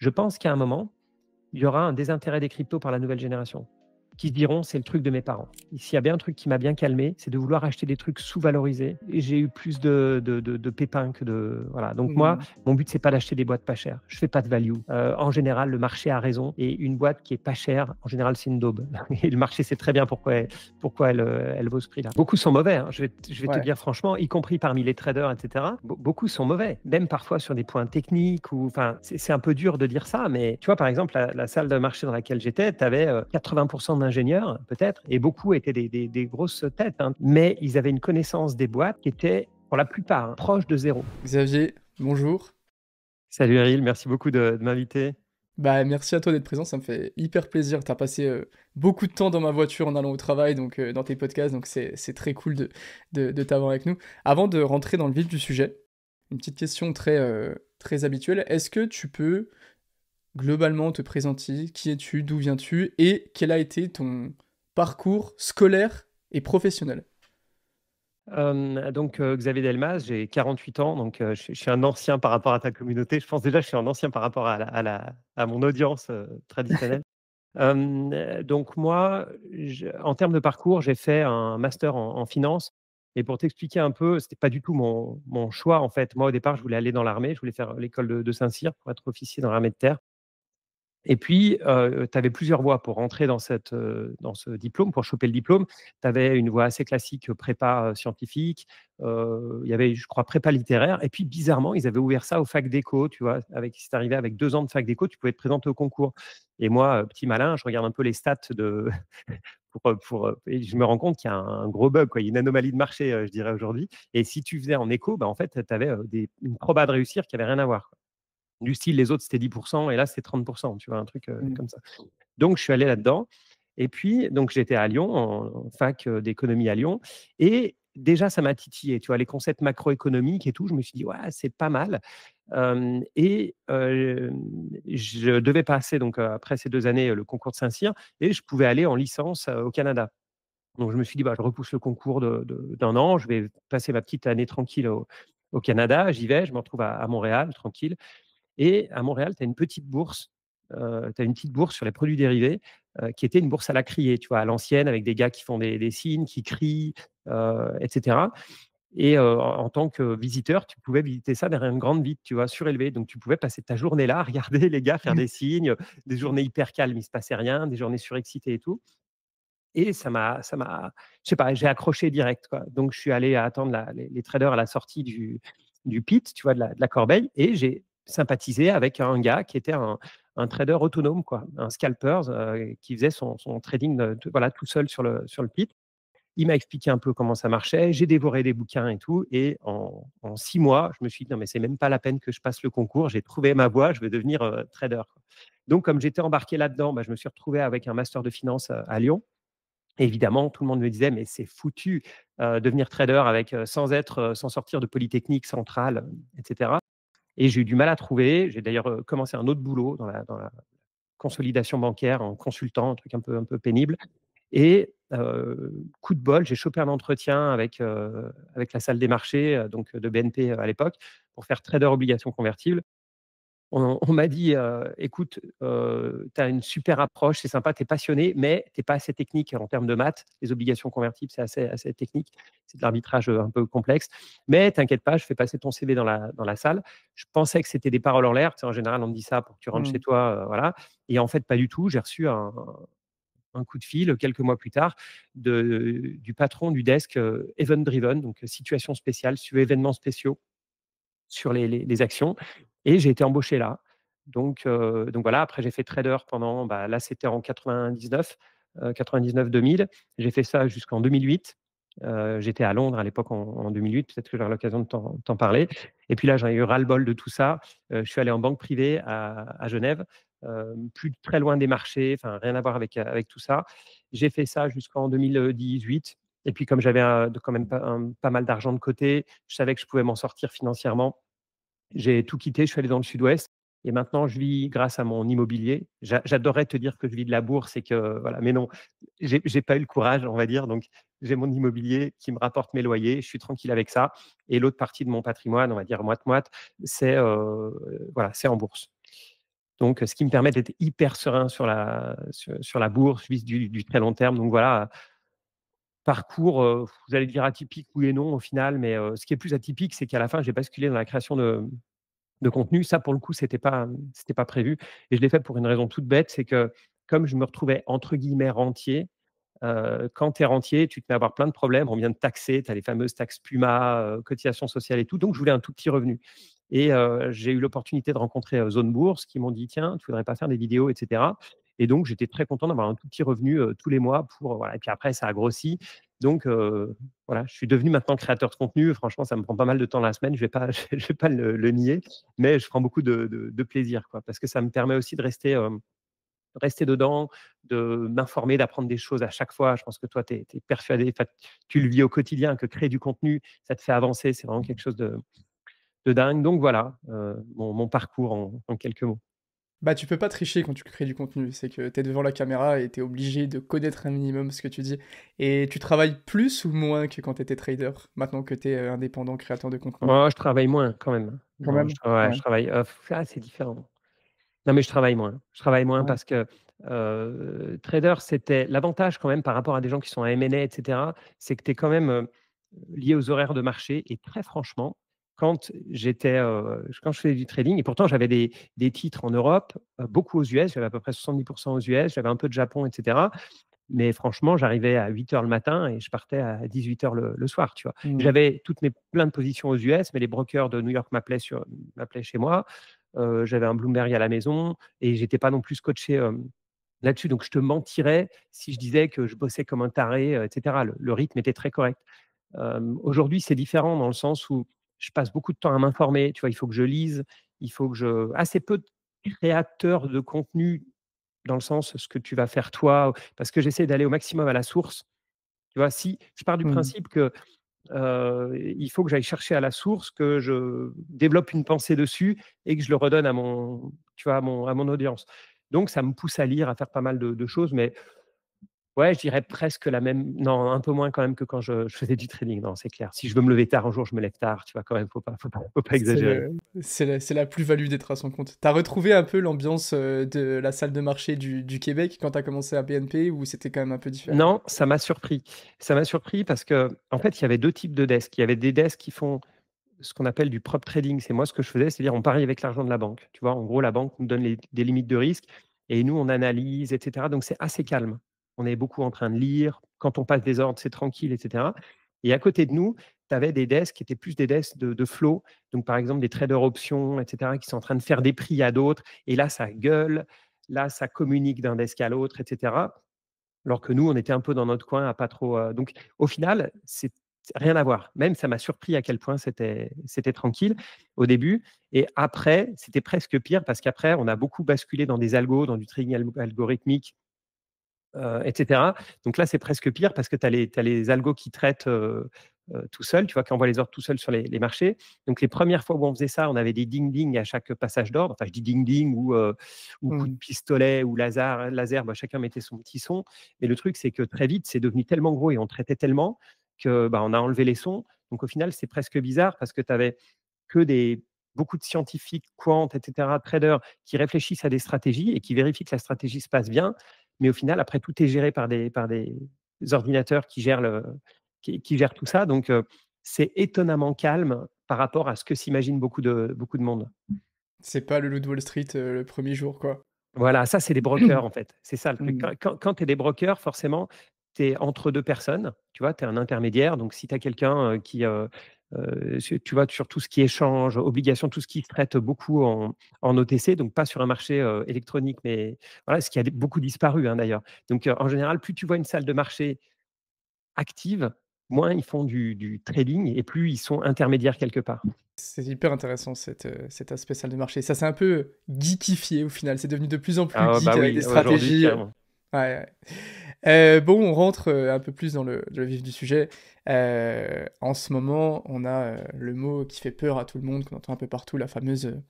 Je pense qu'à un moment, il y aura un désintérêt des cryptos par la nouvelle génération, qui se diront: «C'est le truc de mes parents». Et s'il y a bien un truc qui m'a bien calmé, c'est de vouloir acheter des trucs sous-valorisés et j'ai eu plus de pépins que de voilà. Donc moi, Mmh. mon but, c'est pas d'acheter des boîtes pas chères. Je fais pas de value. En général, le marché a raison et une boîte qui est pas chère, en général, c'est une daube et le marché sait très bien pourquoi elle vaut ce prix-là. Beaucoup sont mauvais, hein, je vais te Ouais. dire franchement, y compris parmi les traders et cetera. Beaucoup sont mauvais, même parfois sur des points techniques ou enfin, c'est un peu dur de dire ça, mais tu vois, par exemple, la salle de marché dans laquelle j'étais, tu avais 80 d'ingénieurs peut-être et beaucoup étaient des grosses têtes, hein, mais ils avaient une connaissance des boîtes qui était, pour la plupart, hein, proche de zéro. Xavier, bonjour. Salut Ariel, merci beaucoup de m'inviter. Bah, merci à toi d'être présent, ça me fait hyper plaisir. Tu as passé, beaucoup de temps dans ma voiture en allant au travail, donc dans tes podcasts, donc c'est très cool de t'avoir avec nous. Avant de rentrer dans le vif du sujet, une petite question très, très habituelle. Est-ce que tu peux globalement te présenter? Qui es-tu? D'où viens-tu? Et quel a été ton parcours scolaire et professionnel? Donc Xavier Delmas, j'ai 48 ans, donc je suis un ancien par rapport à ta communauté. Je pense déjà que je suis un ancien par rapport à mon audience, traditionnelle. Donc moi, en termes de parcours, j'ai fait un master en finance et pour t'expliquer un peu, c'était pas du tout mon choix, en fait. Moi, au départ, je voulais aller dans l'armée, je voulais faire l'école de Saint-Cyr pour être officier dans l'armée de terre. Et puis, tu avais plusieurs voies pour rentrer dans ce diplôme, pour choper le diplôme. Tu avais une voie assez classique, prépa, scientifique, il y avait, je crois, prépa littéraire et puis bizarrement, ils avaient ouvert ça aux facs d'éco, tu vois? Si tu arrivais avec 2 ans de fac d'éco, tu pouvais te présenter au concours et moi, petit malin, je regarde un peu les stats de et je me rends compte qu'il y a un gros bug, quoi. Il y a une anomalie de marché, je dirais aujourd'hui et si tu faisais en éco, bah, en fait, tu avais, une proba de réussir qui avait rien à voir, quoi. Du style, les autres, c'était 10 et là, c'était 30, tu vois? Un truc, Mmh. comme ça. Donc je suis allé là-dedans et puis donc j'étais à Lyon, en fac, d'économie à Lyon et déjà ça m'a titillé, tu vois? Les concepts macroéconomiques et tout, je me suis dit: «Ouais, c'est pas mal». Je devais passer donc, après ces 2 années, le concours de Saint-Cyr et je pouvais aller en licence, au Canada. Donc je me suis dit: «Bah, je repousse le concours d'1 an, je vais passer ma petite année tranquille au Canada». J'y vais, je me retrouve à Montréal, tranquille et à Montréal, tu as une petite bourse, tu as une petite bourse sur les produits dérivés, qui était une bourse à la criée, tu vois? À l'ancienne avec des gars qui font des signes, qui crient, et cetera et en tant que visiteur, tu pouvais visiter ça derrière une grande vitre, tu vois? Surélevée. Donc tu pouvais passer ta journée là à regarder les gars faire des signes, des journées hyper calmes, il se passait rien, des journées surexcitées et tout et je sais pas, j'ai accroché direct, quoi. Donc je suis allé attendre les traders à la sortie du pit, tu vois? De la corbeille et j'ai sympathisé avec un gars qui était un trader autonome, quoi, un scalper, qui faisait son trading, voilà, tout seul sur le pit. Il m'a expliqué un peu comment ça marchait, j'ai dévoré des bouquins et tout et en 6 mois, je me suis dit: «Non mais c'est même pas la peine que je passe le concours, j'ai trouvé ma voie, je vais devenir, trader», quoi. Donc comme j'étais embarqué là-dedans, bah, je me suis retrouvé avec un master de finance, à Lyon. Évidemment, tout le monde me disait: «Mais c'est foutu, devenir trader avec, sans sortir de Polytechnique centrale, et cetera» et j'ai eu du mal à trouver. J'ai d'ailleurs, commencé un autre boulot dans la consolidation bancaire en consultant, un truc un peu pénible et coup de bol, j'ai chopé un entretien avec la salle des marchés, donc de BNP, à l'époque, pour faire trader obligations convertibles. On m'a dit, «Écoute, tu as une super approche, c'est sympa, tu es passionné, mais tu es pas assez technique en termes de maths. Les obligations convertibles, c'est assez technique. C'est de l'arbitrage, un peu complexe. Mais t'inquiète pas, je fais passer ton CV dans la salle». Je pensais que c'était des paroles en l'air. Tu sais, en général, on te dit ça pour que tu rentres chez Mmh. toi, voilà et en fait, pas du tout. J'ai reçu un coup de fil, quelques mois plus tard, du patron du desk, event driven, donc situation spéciale, suivre événements spéciaux sur les actions et j'ai été embauché là. Donc voilà, après j'ai fait trader pendant, bah, là c'était en 99, 99-2000. J'ai fait ça jusqu'en 2008. J'étais à Londres à l'époque en 2008, peut-être que j'aurai l'occasion de t'en parler et puis là, j'en ai eu ras-le-bol de tout ça. Je suis allé en banque privée à Genève, plus très loin des marchés, enfin rien à voir avec tout ça. J'ai fait ça jusqu'en 2018 et puis comme j'avais, quand même pas mal d'argent de côté, je savais que je pouvais m'en sortir financièrement. J'ai tout quitté, je suis allé dans le sud-ouest et maintenant je vis grâce à mon immobilier. J'adorerais te dire que je vis de la bourse et que voilà, mais non, j'ai pas eu le courage, on va dire, donc j'ai mon immobilier qui me rapporte mes loyers, je suis tranquille avec ça et l'autre partie de mon patrimoine, on va dire moite-moite, c'est, voilà, c'est en bourse. Donc, ce qui me permet d'être hyper serein sur la bourse, je vise du très long terme. Donc voilà, parcours, vous allez dire atypique, oui et non au final, mais ce qui est plus atypique, c'est qu'à la fin, j'ai basculé dans la création de contenu. Ça, pour le coup, c'était pas prévu et je l'ai fait pour une raison toute bête, c'est que comme je me retrouvais entre guillemets «rentier», quand tu es rentier, tu te mets à avoir plein de problèmes. On vient de taxer, tu as les fameuses taxes PUMA, cotisations sociales et tout. Donc, je voulais un tout petit revenu. Et j'ai eu l'opportunité de rencontrer Zone Bourse qui m'ont dit tiens, tu voudrais pas faire des vidéos, etc. Et donc, j'étais très content d'avoir un tout petit revenu tous les mois pour. Voilà. Et puis après, ça a grossi. Donc, voilà, je suis devenu maintenant créateur de contenu. Franchement, ça me prend pas mal de temps la semaine. Je vais pas, je vais pas le nier, mais je prends beaucoup de plaisir, quoi, parce que ça me permet aussi de rester dedans, de m'informer, d'apprendre des choses à chaque fois. Je pense que toi, tu es persuadé, enfin, tu le vis au quotidien, que créer du contenu, ça te fait avancer. C'est vraiment quelque chose de dingue. Donc voilà, mon parcours en quelques mots. Bah, tu peux pas tricher quand tu crées du contenu, c'est que tu es devant la caméra et tu es obligé de connaître un minimum ce que tu dis. Et tu travailles plus ou moins que quand tu étais trader, maintenant que tu es indépendant créateur de contenu? Oh, je travaille moins quand même. Quand Non, même? ouais, Ouais, je travaille, c'est différent. Non, mais je travaille moins. Je travaille moins ouais. parce que, trader, c'était l'avantage quand même par rapport à des gens qui sont à M&A et cetera, c'est que tu es quand même, lié aux horaires de marché et très franchement, quand je faisais du trading et pourtant j'avais des titres en Europe, beaucoup aux US, j'avais à peu près 70 aux US, j'avais un peu de Japon et cetera. Mais franchement, j'arrivais à 8 heures le matin et je partais à 18 heures le soir, tu vois? Mmh. J'avais plein de positions aux US, mais les brokers de New York m'appelaient chez moi. J'avais un Bloomberg à la maison et j'étais pas non plus scotché, là-dessus. Donc je te mentirais si je disais que je bossais comme un taré, et cetera. Le rythme était très correct. Aujourd'hui, c'est différent dans le sens où je passe beaucoup de temps à m'informer, tu vois? Il faut que je lise, il faut que je assez peu de créateurs de contenu dans le sens, ce que tu vas faire toi, parce que j'essaie d'aller au maximum à la source. Tu vois? Si je pars du Mmh. principe que, il faut que j'aille chercher à la source, que je développe une pensée dessus et que je le redonne à mon tu vois, à mon audience. Donc ça me pousse à lire, à faire pas mal de choses, mais ouais, je dirais presque la même non, un peu moins quand même que quand je faisais du trading, non, c'est clair. Si je veux me lever tard un jour, je me lève tard, tu vois? Quand même, faut pas C'est exagérer. le c'est la plus-value d'être à son compte. T'as retrouvé un peu l'ambiance, de la salle de marché du Québec quand t'as commencé à BNP ou c'était quand même un peu différent? Non, ça m'a surpris. Ça m'a surpris parce qu'en fait, il y avait 2 types de desks. Il y avait des desks qui font ce qu'on appelle du prop trading. C'est moi ce que je faisais, c'est-à-dire on parie avec l'argent de la banque. Tu vois? En gros, la banque nous donne des limites de risque et nous, on analyse et cetera. Donc c'est assez calme. On est beaucoup en train de lire. Quand on passe des ordres, c'est tranquille et cetera et à côté de nous, tu avais des desks qui étaient plus des desks de flow. Donc par exemple, des traders options et cetera qui sont en train de faire des prix à d'autres et là, ça gueule, là, ça communique d'un desk à l'autre et cetera. Alors que nous, on était un peu dans notre coin à pas trop, donc au final, c'est rien à voir. Même ça m'a surpris à quel point c'était tranquille au début et après, c'était presque pire parce qu'après, on a beaucoup basculé dans des algos, dans du trading algorithmique, et cetera. Donc là, c'est presque pire parce que tu as les algos qui traitent, tout seuls, tu vois? Qui envoient les ordres tout seuls sur les marchés. Donc les premières fois où on faisait ça, on avait des ding-ding à chaque passage d'ordre. Enfin, je dis ding-ding ou coup de Mmh. pistolet ou laser, bah, chacun mettait son petit son. Mais le truc, c'est que très vite, c'est devenu tellement gros et on traitait tellement que, bah, on a enlevé les sons. Donc au final, c'est presque bizarre parce que tu avais que beaucoup de scientifiques, quant et cetera, traders qui réfléchissent à des stratégies et qui vérifient que la stratégie se passe bien. Mais au final, après, tout est géré par des ordinateurs qui gèrent tout ça. Donc, c'est étonnamment calme par rapport à ce que s'imagine beaucoup de monde. C'est pas le loup de Wall Street, le 1er jour, quoi. Voilà, ça, c'est des brokers, en fait. C'est ça le truc. Mmh. Quand tu es des brokers, forcément, tu es entre 2 personnes, tu vois? Tu es un intermédiaire. Donc si tu as quelqu'un, tu vois, sur tout ce qui est échange, obligations, tout ce qui se traite beaucoup en OTC, donc pas sur un marché, électronique, mais voilà, ce qui a beaucoup disparu, hein, d'ailleurs. Donc, en général, plus tu vois une salle de marché active, moins ils font du trading et plus ils sont intermédiaires quelque part. C'est hyper intéressant cet aspect salle de marché. Ça s'est un peu geekifié au final, c'est devenu de plus en plus Ah, bah, geek avec des oui, aujourd'hui, stratégies, carrément. ouais, ouais. Bon, on rentre, un peu plus dans le vif du sujet. En ce moment, on a, le mot qui fait peur à tout le monde, qu'on entend un peu partout, la fameuse,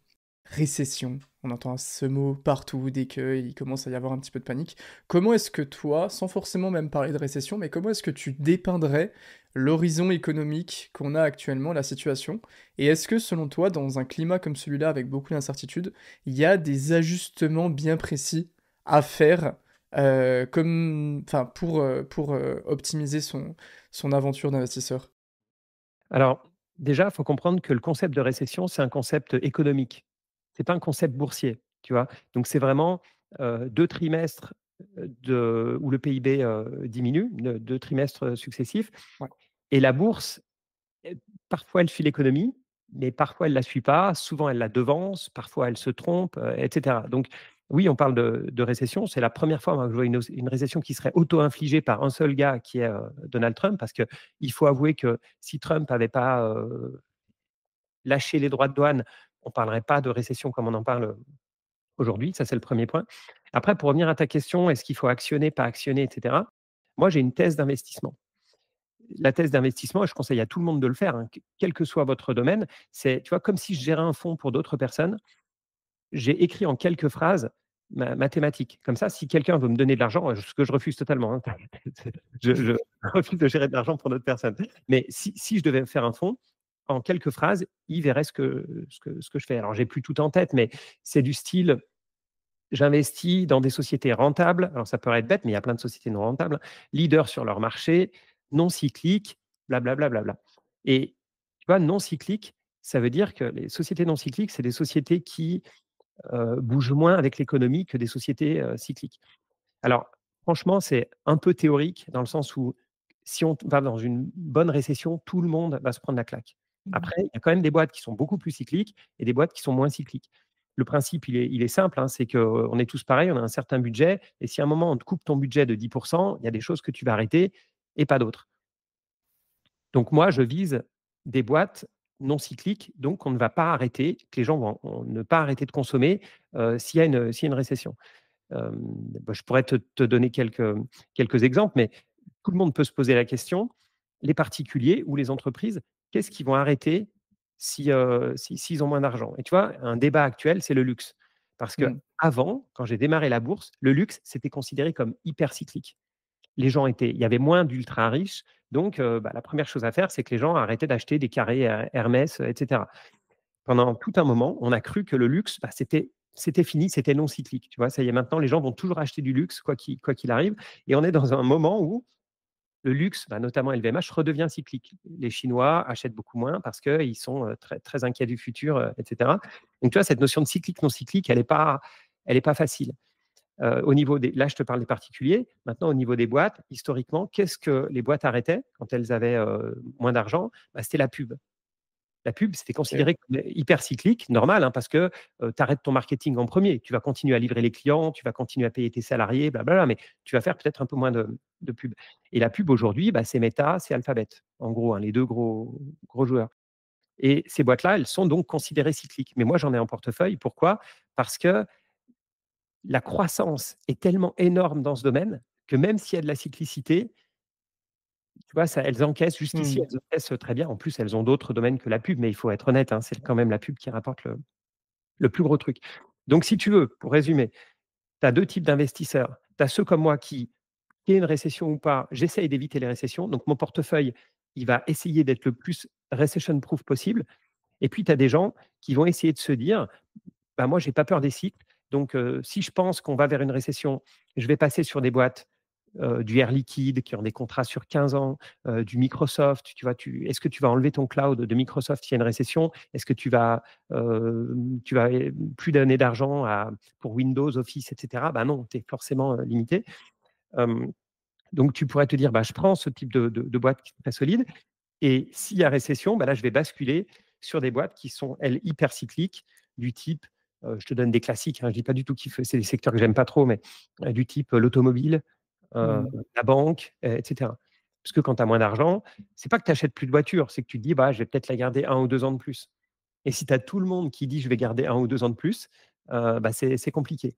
récession. On entend ce mot partout dès qu'il commence à y avoir un petit peu de panique. Comment est-ce que toi, sans forcément même parler de récession, mais comment est-ce que tu dépeindrais l'horizon économique qu'on a actuellement, la situation? Et est-ce que selon toi, dans un climat comme celui-là, avec beaucoup d'incertitudes, il y a des ajustements bien précis à faire enfin, pour optimiser son aventure d'investisseur? Alors, déjà, il faut comprendre que le concept de récession, c'est un concept économique. C'est pas un concept boursier, tu vois? Donc c'est vraiment, 2 trimestres, où le PIB, diminue, 2 trimestres, successifs Ouais. et la bourse, parfois elle suit l'économie, mais parfois elle la suit pas. Souvent elle la devance, parfois elle se trompe, et cetera. Donc oui, on parle de récession. C'est la première fois, moi, que je vois une récession qui serait auto-infligée par un seul gars qui est, Donald Trump. Parce qu'il faut avouer que si Trump n'avait pas, lâché les droits de douane, on ne parlerait pas de récession comme on en parle, aujourd'hui. Ça, c'est le premier point. Après, pour revenir à ta question, est-ce qu'il faut actionner, pas actionner, et cetera? Moi, j'ai une thèse d'investissement. La thèse d'investissement, et je conseille à tout le monde de le faire, hein, quel que soit votre domaine, c'est, tu vois, comme si je gérais un fonds pour d'autres personnes, j'ai écrit en quelques phrases ma thématique. Comme ça, si quelqu'un veut me donner de l'argent, ce que je refuse totalement, hein, je refuse de gérer de l'argent pour d'autres personnes. Mais si je devais faire un fonds, en quelques phrases, il verrait ce que je fais. Alors, j'ai plus tout en tête, mais c'est du style: j'investis dans des sociétés rentables. Alors, ça peut être bête, mais il y a plein de sociétés non rentables, leaders sur leur marché, non cycliques, blablabla, et tu vois, non cycliques, ça veut dire que les sociétés non cycliques, c'est des sociétés qui, bougent moins avec l'économie que des sociétés, cycliques. Alors, franchement, c'est un peu théorique dans le sens où si on va dans une bonne récession, tout le monde va se prendre la claque. Mmh. Après, il y a quand même des boîtes qui sont beaucoup plus cycliques et des boîtes qui sont moins cycliques. Le principe, il est simple, hein, c'est qu'on est tous pareils, on a un certain budget et si à un moment on te coupe ton budget de 10, il y a des choses que tu vas arrêter et pas d'autres. Donc moi, je vise des boîtes non cycliques, donc on ne va pas arrêter, que les gens vont ne pas arrêter de consommer, s'il y a une récession. Je pourrais te donner quelques exemples, mais tout le monde peut se poser la question, les particuliers ou les entreprises, qu'est-ce qu'ils vont arrêter s'ils ont moins d'argent? Et tu vois, un débat actuel, c'est le luxe. Parce Mmh. qu'avant, quand j'ai démarré la bourse, le luxe, c'était considéré comme hyper cyclique. Les gens il y avait moins d'ultra riches, donc la première chose à faire, c'est que les gens arrêtaient d'acheter des carrés Hermès, et cetera. Pendant tout un moment, on a cru que le luxe, c'était fini, c'était non cyclique, tu vois? Ça y est, maintenant, les gens vont toujours acheter du luxe quoi qu'il arrive et on est dans un moment où le luxe, notamment LVMH, redevient cyclique. Les Chinois achètent beaucoup moins parce qu'ils sont, très très inquiets du futur, et cetera. Donc tu vois, cette notion de cyclique, non cyclique, elle est pas facile. Au niveau des Là, je te parle des particuliers. Maintenant, au niveau des boîtes, historiquement, qu'est-ce que les boîtes arrêtaient quand elles avaient, moins d'argent? C'était la pub. La pub, c'était OK. considéré comme hyper cyclique, normal, hein, parce que, tu arrêtes ton marketing en premier. Tu vas continuer à livrer les clients, tu vas continuer à payer tes salariés, blablabla, mais tu vas faire peut-être un peu moins de pub et la pub aujourd'hui, c'est Meta, c'est Alphabet, en gros, hein, les 2 gros joueurs et ces boîtes-là, elles sont donc considérées cycliques. Mais moi, j'en ai en portefeuille. Pourquoi? Parce que la croissance est tellement énorme dans ce domaine que même s'il y a de la cyclicité, tu vois, ça elles encaissent jusqu'ici, Mmh. elles encaissent très bien. En plus, elles ont d'autres domaines que la pub, mais il faut être honnête, hein, c'est quand même la pub qui rapporte le plus gros truc. Donc si tu veux, pour résumer, tu as 2 types d'investisseurs. Tu as ceux comme moi qui, qu'il y ait une récession ou pas, j'essaye d'éviter les récessions. Donc mon portefeuille, il va essayer d'être le plus recession proof possible. Et puis tu as des gens qui vont essayer de se dire: moi j'ai pas peur des cycles, donc si je pense qu'on va vers une récession, je vais passer sur des boîtes du Air Liquide qui ont des contrats sur 15 ans, du Microsoft. Est-ce que tu vas enlever ton cloud de Microsoft s'il y a une récession? Est-ce que tu vas plus donner d'argent pour Windows, Office, et cetera? Non, tu es forcément limité. Hem, donc tu pourrais te dire: «Je prends ce type de boîte qui est très solide et s'il y a récession, là, je vais basculer sur des boîtes qui sont, elles, hyper cycliques, du type, je te donne des classiques, hein, je dis pas du tout c'est des secteurs que j'aime pas trop, mais du type, l'automobile, Mmh. la banque, et cetera. Parce que quand tu as moins d'argent, c'est pas que tu achètes plus de voiture, c'est que tu te dis: «Je vais peut-être la garder 1 ou 2 ans de plus» et si tu as tout le monde qui dit: «Je vais garder 1 ou 2 ans de plus», c'est compliqué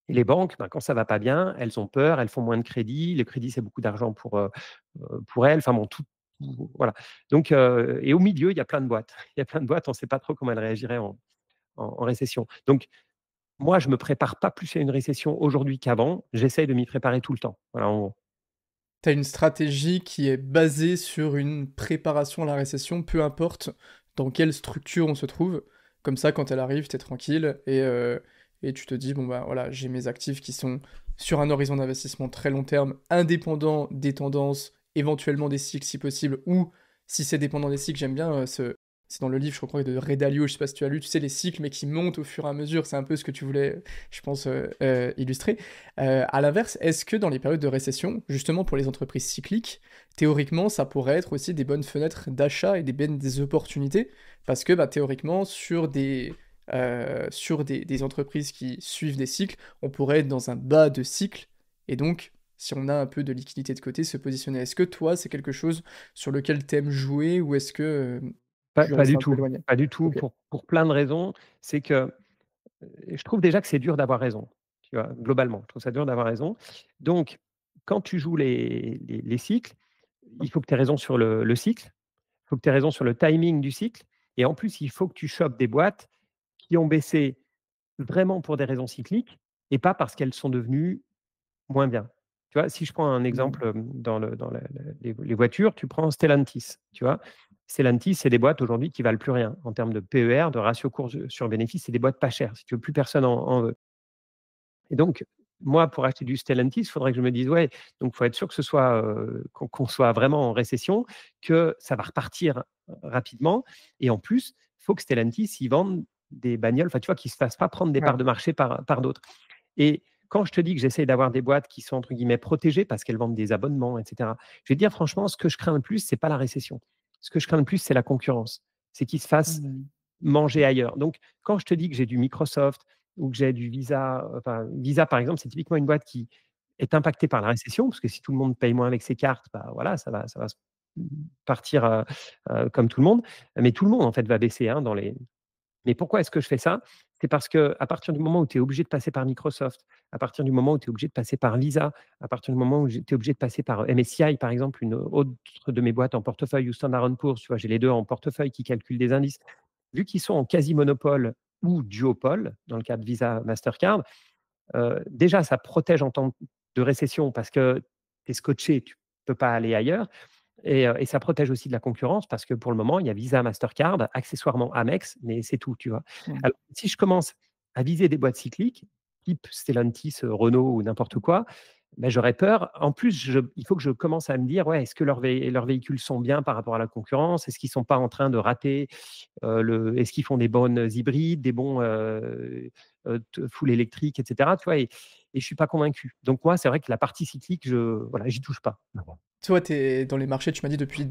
et les banques, quand ça va pas bien, elles ont peur, elles font moins de crédit. Le crédit, c'est beaucoup d'argent pour elles. Enfin bon, voilà. Donc et au milieu, il y a plein de boîtes. Il y a plein de boîtes, on ne sait pas trop comment elles réagiraient en récession. Donc moi, je me prépare pas plus à une récession aujourd'hui qu'avant. J'essaye de m'y préparer tout le temps. Voilà, en gros. Tu as une stratégie qui est basée sur une préparation à la récession, peu importe dans quelle structure on se trouve. Comme ça, quand elle arrive, tu es tranquille et tu te dis, bon bah voilà, j'ai mes actifs qui sont sur un horizon d'investissement très long terme, indépendant des tendances, éventuellement des cycles si possible, ou si c'est dépendant des cycles, j'aime bien c'est dans le livre, je crois, de Ray Dalio, je sais pas si tu as lu, tu sais, les cycles, mais qui montent au fur et à mesure, c'est un peu ce que tu voulais, je pense, illustrer. À l'inverse, est-ce que dans les périodes de récession, justement pour les entreprises cycliques, théoriquement, ça pourrait être aussi des bonnes fenêtres d'achat et des opportunités? Parce que bah, théoriquement, sur des entreprises qui suivent des cycles, on pourrait être dans un bas de cycle, et donc, si on a un peu de liquidité de côté, se positionner. Est-ce que toi, c'est quelque chose sur lequel tu aimes jouer, ou est-ce que tu Pas restes du un peu tout, éloigné? pas du tout Ok. pour plein de raisons. C'est que, je trouve déjà que c'est dur d'avoir raison, tu vois? Globalement, je trouve ça dur d'avoir raison. Donc quand tu joues les cycles, il faut que tu aies raison sur le cycle, il faut que tu aies raison sur le timing du cycle et en plus, il faut que tu chopes des boîtes qui ont baissé vraiment pour des raisons cycliques et pas parce qu'elles sont devenues moins bien. Tu vois? Si je prends un Hmm. exemple, dans les voitures, tu prends Stellantis, tu vois? Stellantis, c'est des boîtes aujourd'hui qui valent plus rien en termes de PER, de ratio course sur bénéfice, c'est des boîtes pas chères. Si tu veux, plus personne en veut. Et donc, moi, pour acheter du Stellantis, il faudrait que je me dise: «Ouais, donc il faut être sûr que ce soit, qu'on soit vraiment en récession, que ça va repartir rapidement et en plus, il faut que Stellantis, ils vendent des bagnoles, enfin, tu vois, qu'ils ne se fassent pas prendre des Ouais. parts de marché par d'autres». Et quand je te dis que j'essaye d'avoir des boîtes qui sont entre guillemets «protégées» parce qu'elles vendent des abonnements et cetera, je vais te dire franchement, ce que je crains le plus, c'est pas la récession. Ce que je crains le plus, c'est la concurrence. C'est qu'ils se fassent Hmm. manger ailleurs. Donc quand je te dis que j'ai du Microsoft ou que j'ai du Visa, enfin Visa par exemple, c'est typiquement une boîte qui est impactée par la récession parce que si tout le monde paye moins avec ses cartes, bah, voilà, ça va s partir, comme tout le monde. Mais tout le monde en fait va baisser, hein, dans les mais pourquoi est-ce que je fais ça? C'est parce qu'à partir du moment où tu es obligé de passer par Microsoft, à partir du moment où tu es obligé de passer par Visa, à partir du moment où tu es obligé de passer par MSCI, par exemple, une autre de mes boîtes en portefeuille ou Standard& Poor's, tu vois? J'ai les 2 en portefeuille qui calculent des indices. Vu qu'ils sont en quasi-monopole ou duopole, dans le cas de Visa, Mastercard, déjà ça protège en temps de récession parce que tu es scotché, tu peux pas aller ailleurs. Et ça protège aussi de la concurrence parce que pour le moment, il y a Visa, Mastercard, accessoirement Amex, mais c'est tout, tu vois? Hmm. Alors si je commence à viser des boîtes cycliques, type Stellantis, Renault ou n'importe quoi, bah, j'aurais peur. En plus, il faut que je commence à me dire: «Ouais, est-ce que leurs véhicules sont bien par rapport à la concurrence? Est-ce qu'ils sont pas en train de rater, est-ce qu'ils font des bonnes hybrides, des bons, t full électriques?» et cetera, tu vois? Et je suis pas convaincu. Donc moi, c'est vrai que la partie cyclique, voilà, j'y touche pas. Toi, t'es dans les marchés, tu m'as dit depuis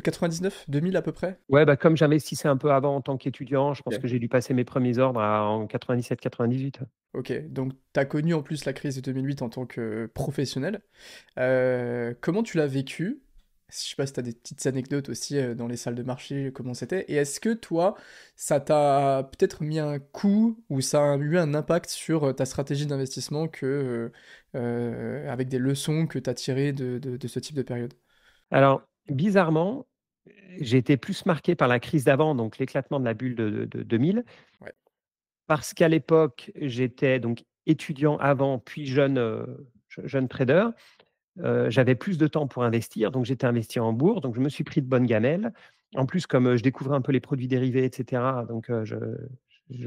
99, 2000 à peu près? Ouais, bah, comme j'investissais un peu avant en tant qu'étudiant, je pense Ok. que j'ai dû passer mes premiers ordres en 97-98. Ok, donc tu as connu en plus la crise de 2008 en tant que professionnel. Comment tu l'as vécu? Je sais pas si tu as des petites anecdotes aussi dans les salles de marché, comment c'était. Et est-ce que toi, ça t'a peut-être mis un coup ou ça a eu un impact sur ta stratégie d'investissement avec des leçons que tu as tirées de ce type de période? Alors, bizarrement, j'ai été plus marqué par la crise d'avant, donc l'éclatement de la bulle de 2000, Ouais. parce qu'à l'époque, j'étais donc étudiant avant, puis jeune trader. J'avais plus de temps pour investir, donc j'étais investi en bourse, donc je me suis pris de bonnes gamelles. En plus, comme, je découvrais un peu les produits dérivés et cetera, donc je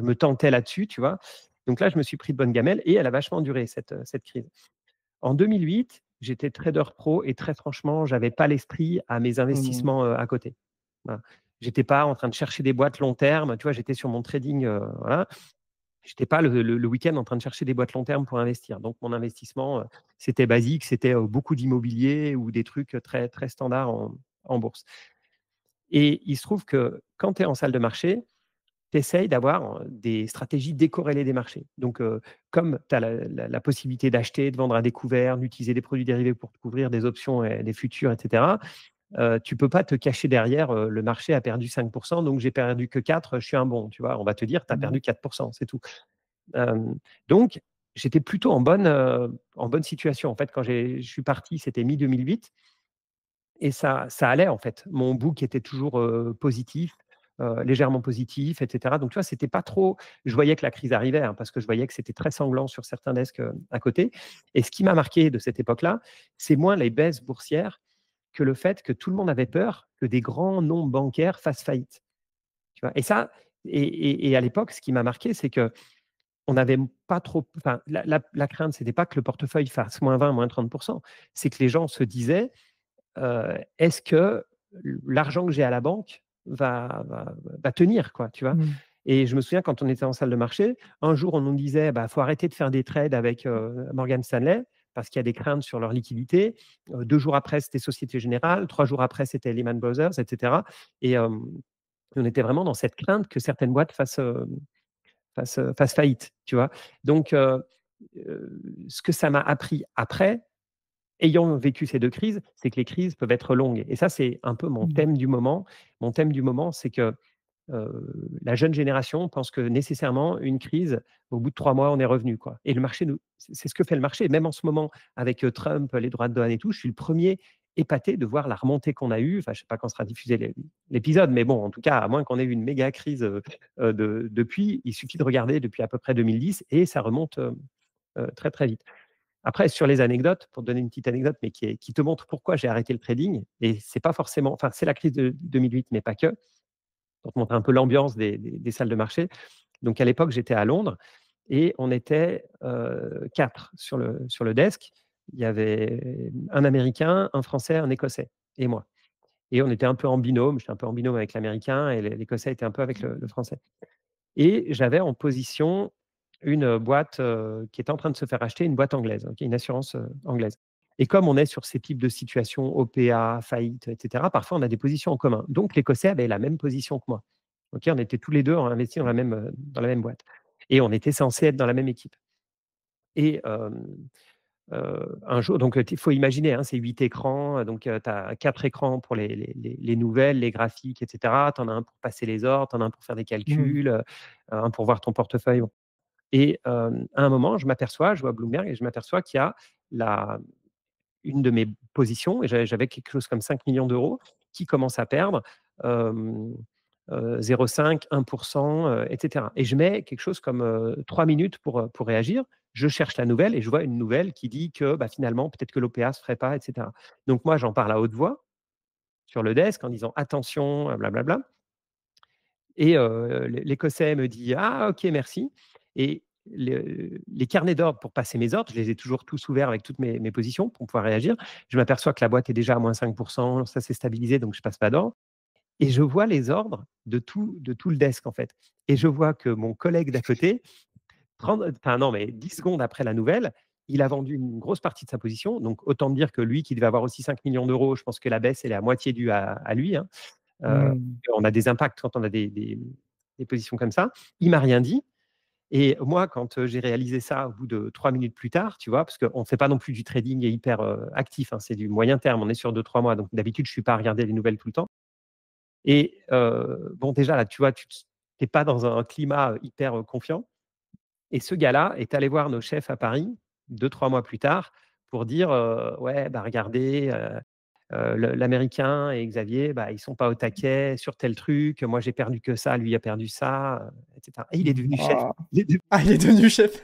me tentais là-dessus, tu vois? Donc là, je me suis pris de bonnes gamelles et elle a vachement duré cette crise. En 2008, j'étais trader pro et très franchement, j'avais pas l'esprit à mes Mhm. investissements, à côté. Voilà. J'étais pas en train de chercher des boîtes long terme, tu vois? J'étais sur mon trading, voilà. J'étais pas le week-end en train de chercher des boîtes long terme pour investir. Donc mon investissement, c'était basique, c'était, beaucoup d'immobilier ou des trucs, très très standards en bourse. Et il se trouve que quand tu es en salle de marché, tu essayes d'avoir, des stratégies décorrélées des marchés. Donc, comme tu as la possibilité d'acheter, de vendre à découvert, d'utiliser des produits dérivés pour te couvrir des options et des futurs et cetera, tu peux pas te cacher derrière, «Le marché a perdu 5 donc j'ai perdu que 4, je suis un bon», tu vois? On va te dire: «Tu as Mhm. perdu 4 c'est tout». Donc j'étais plutôt en bonne situation. En fait, quand je suis parti, c'était mi-2008 et ça allait, en fait. Mon book était toujours, positif. légèrement positif, etc. Donc, tu vois, c'était pas trop. Je voyais que la crise arrivait, hein, parce que je voyais que c'était très sanglant sur certains desks à côté. Et ce qui m'a marqué de cette époque-là, c'est moins les baisses boursières que le fait que tout le monde avait peur que des grands noms bancaires fassent faillite. Tu vois. Et ça, et à l'époque, ce qui m'a marqué, c'est que on n'avait pas trop. Enfin, la crainte, c'était pas que le portefeuille fasse moins 20, moins 30%. C'est que les gens se disaient, est-ce que l'argent que j'ai à la banque va tenir, quoi, tu vois. Mmh. Et je me souviens quand on était en salle de marché, un jour on nous disait, bah, faut arrêter de faire des trades avec Morgan Stanley parce qu'il y a des craintes sur leur liquidité. 2 jours après, c'était Société Générale. 3 jours après, c'était Lehman Brothers, etc. Et on était vraiment dans cette crainte que certaines boîtes fassent faillite, tu vois. Donc, ce que ça m'a appris après, ayant vécu ces 2 crises, c'est que les crises peuvent être longues. Et ça, c'est un peu mon Mmh. thème du moment. Mon thème du moment, c'est que la jeune génération pense que nécessairement une crise, au bout de 3 mois, on est revenu, quoi. Et le marché, c'est ce que fait le marché. Même en ce moment, avec Trump, les droits de douane et tout, je suis le premier épaté de voir la remontée qu'on a eue. Enfin, je ne sais pas quand sera diffusé l'épisode, mais bon, en tout cas, à moins qu'on ait eu une méga crise depuis, il suffit de regarder depuis à peu près 2010 et ça remonte très, très vite. Après, sur les anecdotes, pour te donner une petite anecdote, mais qui te montre pourquoi j'ai arrêté le trading, et c'est pas forcément, enfin, c'est la crise de 2008, mais pas que, pour te montrer un peu l'ambiance des salles de marché. Donc, à l'époque, j'étais à Londres et on était 4 sur le desk. Il y avait un Américain, un Français, un Écossais et moi. Et on était un peu en binôme. J'étais un peu en binôme avec l'Américain et l'Écossais était un peu avec le Français. Et j'avais en position une boîte qui était en train de se faire acheter, une boîte anglaise, qui est une assurance anglaise. Et comme on est sur ces types de situations, OPA, faillite, etc., parfois on a des positions en commun. Donc l'Écossais avait la même position que moi. On était tous les deux investis dans la même boîte. Et on était censés être dans la même équipe. Et un jour, donc il faut imaginer, hein, c'est 8 écrans, donc tu as 4 écrans pour les nouvelles, les graphiques, etc. Tu en as un pour passer les ordres, tu en as un pour faire des Mmh. calculs, un pour voir ton portefeuille. Et à un moment, je vois Bloomberg et je m'aperçois qu'il y a une de mes positions, et j'avais quelque chose comme 5 millions d'euros, qui commence à perdre 0,5, 1%, etc. Et je mets quelque chose comme 3 minutes pour réagir. Je cherche la nouvelle et je vois une nouvelle qui dit que bah, finalement, peut-être que l'OPA ne se ferait pas, etc. Donc moi, j'en parle à haute voix sur le desk en disant attention, blablabla. Et l'Écossais me dit: «Ah OK, merci», et les carnets d'ordre pour passer mes ordres, je les ai toujours tous ouverts avec toutes mes positions pour pouvoir réagir. Je m'aperçois que la boîte est déjà à -5%, ça s'est stabilisé, donc je passe pas d'ordre et je vois les ordres de tout le desk, en fait, et je vois que mon collègue d'à côté, 30 enfin non, mais 10 secondes après la nouvelle, il a vendu une grosse partie de sa position. Donc autant me dire que lui qui devait avoir aussi 5 millions d'euros, je pense que la baisse, elle est à moitié due à lui, hein. Heu, Mmh. on a des impacts quand on a des positions comme ça. Il m'a rien dit et moi, quand j'ai réalisé ça au bout de 3 minutes plus tard, tu vois? Parce qu'on ne fait pas non plus du trading hyper actif, hein, c'est du moyen terme, on est sur 2-3 mois. Donc d'habitude, je ne suis pas à regarder les nouvelles tout le temps et bon, déjà là, tu vois, tu n'es pas dans un climat hyper confiant, et ce gars-là est allé voir nos chefs à Paris 2-3 mois plus tard pour dire ouais, bah regardez, l'Américain et Xavier, bah, ils sont pas au taquet sur tel truc. Moi, j'ai perdu que ça, lui a perdu ça, et cetera. Et il est devenu chef. Waouh! Il est devenu Ah, il est devenu chef.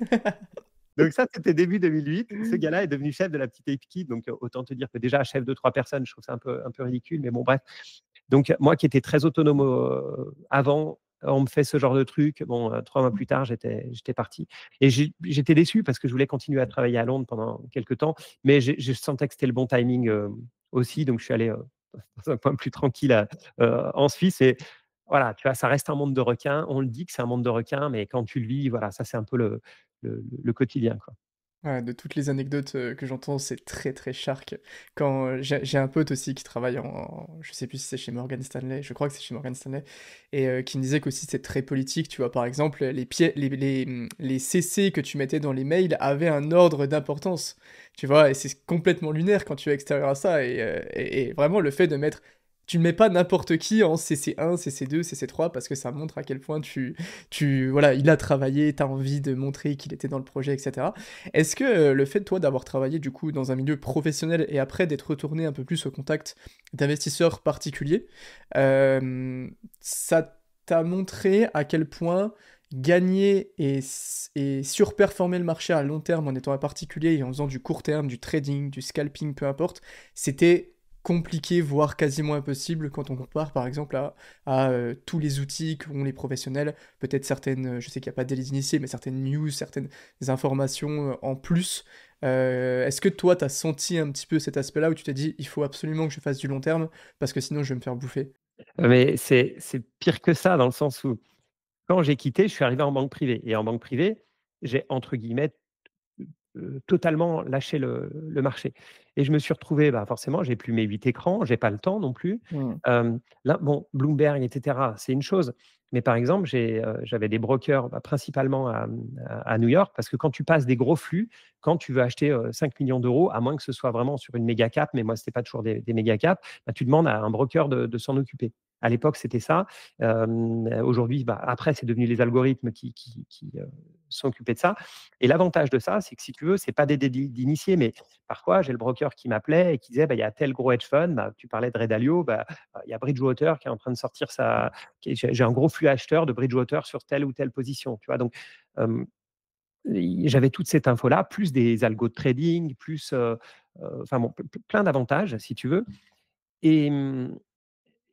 Donc ça, c'était début 2008. Ce gars-là est devenu chef de la petite équipe. Donc autant te dire que déjà chef de 3 personnes, je trouve ça un peu ridicule, mais bon bref. Donc moi qui étais très autonome avant, on me fait ce genre de truc. Bon, 3 mois plus tard, j'étais parti et j'étais déçu parce que je voulais continuer à travailler à Londres pendant quelques temps, mais je sentais que c'était le bon timing, aussi. Donc je suis allé, dans un coin plus tranquille en Suisse, et voilà, tu vois, ça reste un monde de requins. On le dit que c'est un monde de requins, mais quand tu le vis, voilà, ça c'est un peu le quotidien, quoi. Ouais, de toutes les anecdotes, que j'entends, c'est très, très shark. Quand, j'ai un pote aussi qui travaille je sais plus si c'est chez Morgan Stanley, je crois que c'est chez Morgan Stanley et qui me disait qu'aussi c'est très politique, tu vois? Par exemple, les CC que tu mettais dans les mails avaient un ordre d'importance, tu vois? Et c'est complètement lunaire quand tu es extérieur à ça et vraiment le fait de mettre tu ne mets pas n'importe qui en CC1, CC2, CC3 parce que ça montre à quel point voilà, il a travaillé, tu as envie de montrer qu'il était dans le projet et cetera. Est-ce que, le fait, toi, d'avoir travaillé, du coup, dans un milieu professionnel et après d'être retourné un peu plus au contact d'investisseurs particuliers, ça t'as montré à quel point gagner et surperformer le marché à long terme en étant un particulier et en faisant du court terme, du trading, du scalping, peu importe, c'était compliqué, voire quasiment impossible quand on compare par exemple à tous les outils qu'ont les professionnels, peut-être certaines, je sais qu'il n'y a pas de délits initiés, mais certaines news, certaines informations en plus. Est-ce que toi, t'as senti un petit peu cet aspect-là où tu t'es dit, il faut absolument que je fasse du long terme parce que sinon je vais me faire bouffer? Mais c'est pire que ça dans le sens où quand j'ai quitté, je suis arrivé en banque privée et en banque privée, j'ai entre guillemets totalement lâché le marché et je me suis retrouvé, bah, forcément, j'ai plus mes 8 écrans, j'ai pas le temps non plus. Mmh. Là, bon, Bloomberg et cetera, c'est une chose, mais par exemple, j'avais des brokers, bah, principalement à New York parce que quand tu passes des gros flux, quand tu veux acheter, 5 000 000 €, à moins que ce soit vraiment sur une méga cap, mais moi, c'était pas toujours des méga caps, bah, tu demandes à un broker de s'en occuper. À l'époque, c'était ça. Aujourd'hui, bah, après, c'est devenu les algorithmes qui sont occupés de ça et l'avantage de ça, c'est que si tu veux, c'est pas des dédits d'initiés, mais parfois, j'ai le broker qui m'appelait et qui disait: «Bah, il y a tel gros hedge fund», bah, tu parlais de Ray Dalio, bah, il y a Bridgewater qui est en train de sortir sa j'ai un gros flux acheteur de Bridgewater sur telle ou telle position, tu vois? Donc, hem, j'avais toute cette info-là, plus des algos de trading, plus, enfin bon, plein d'avantages, si tu veux et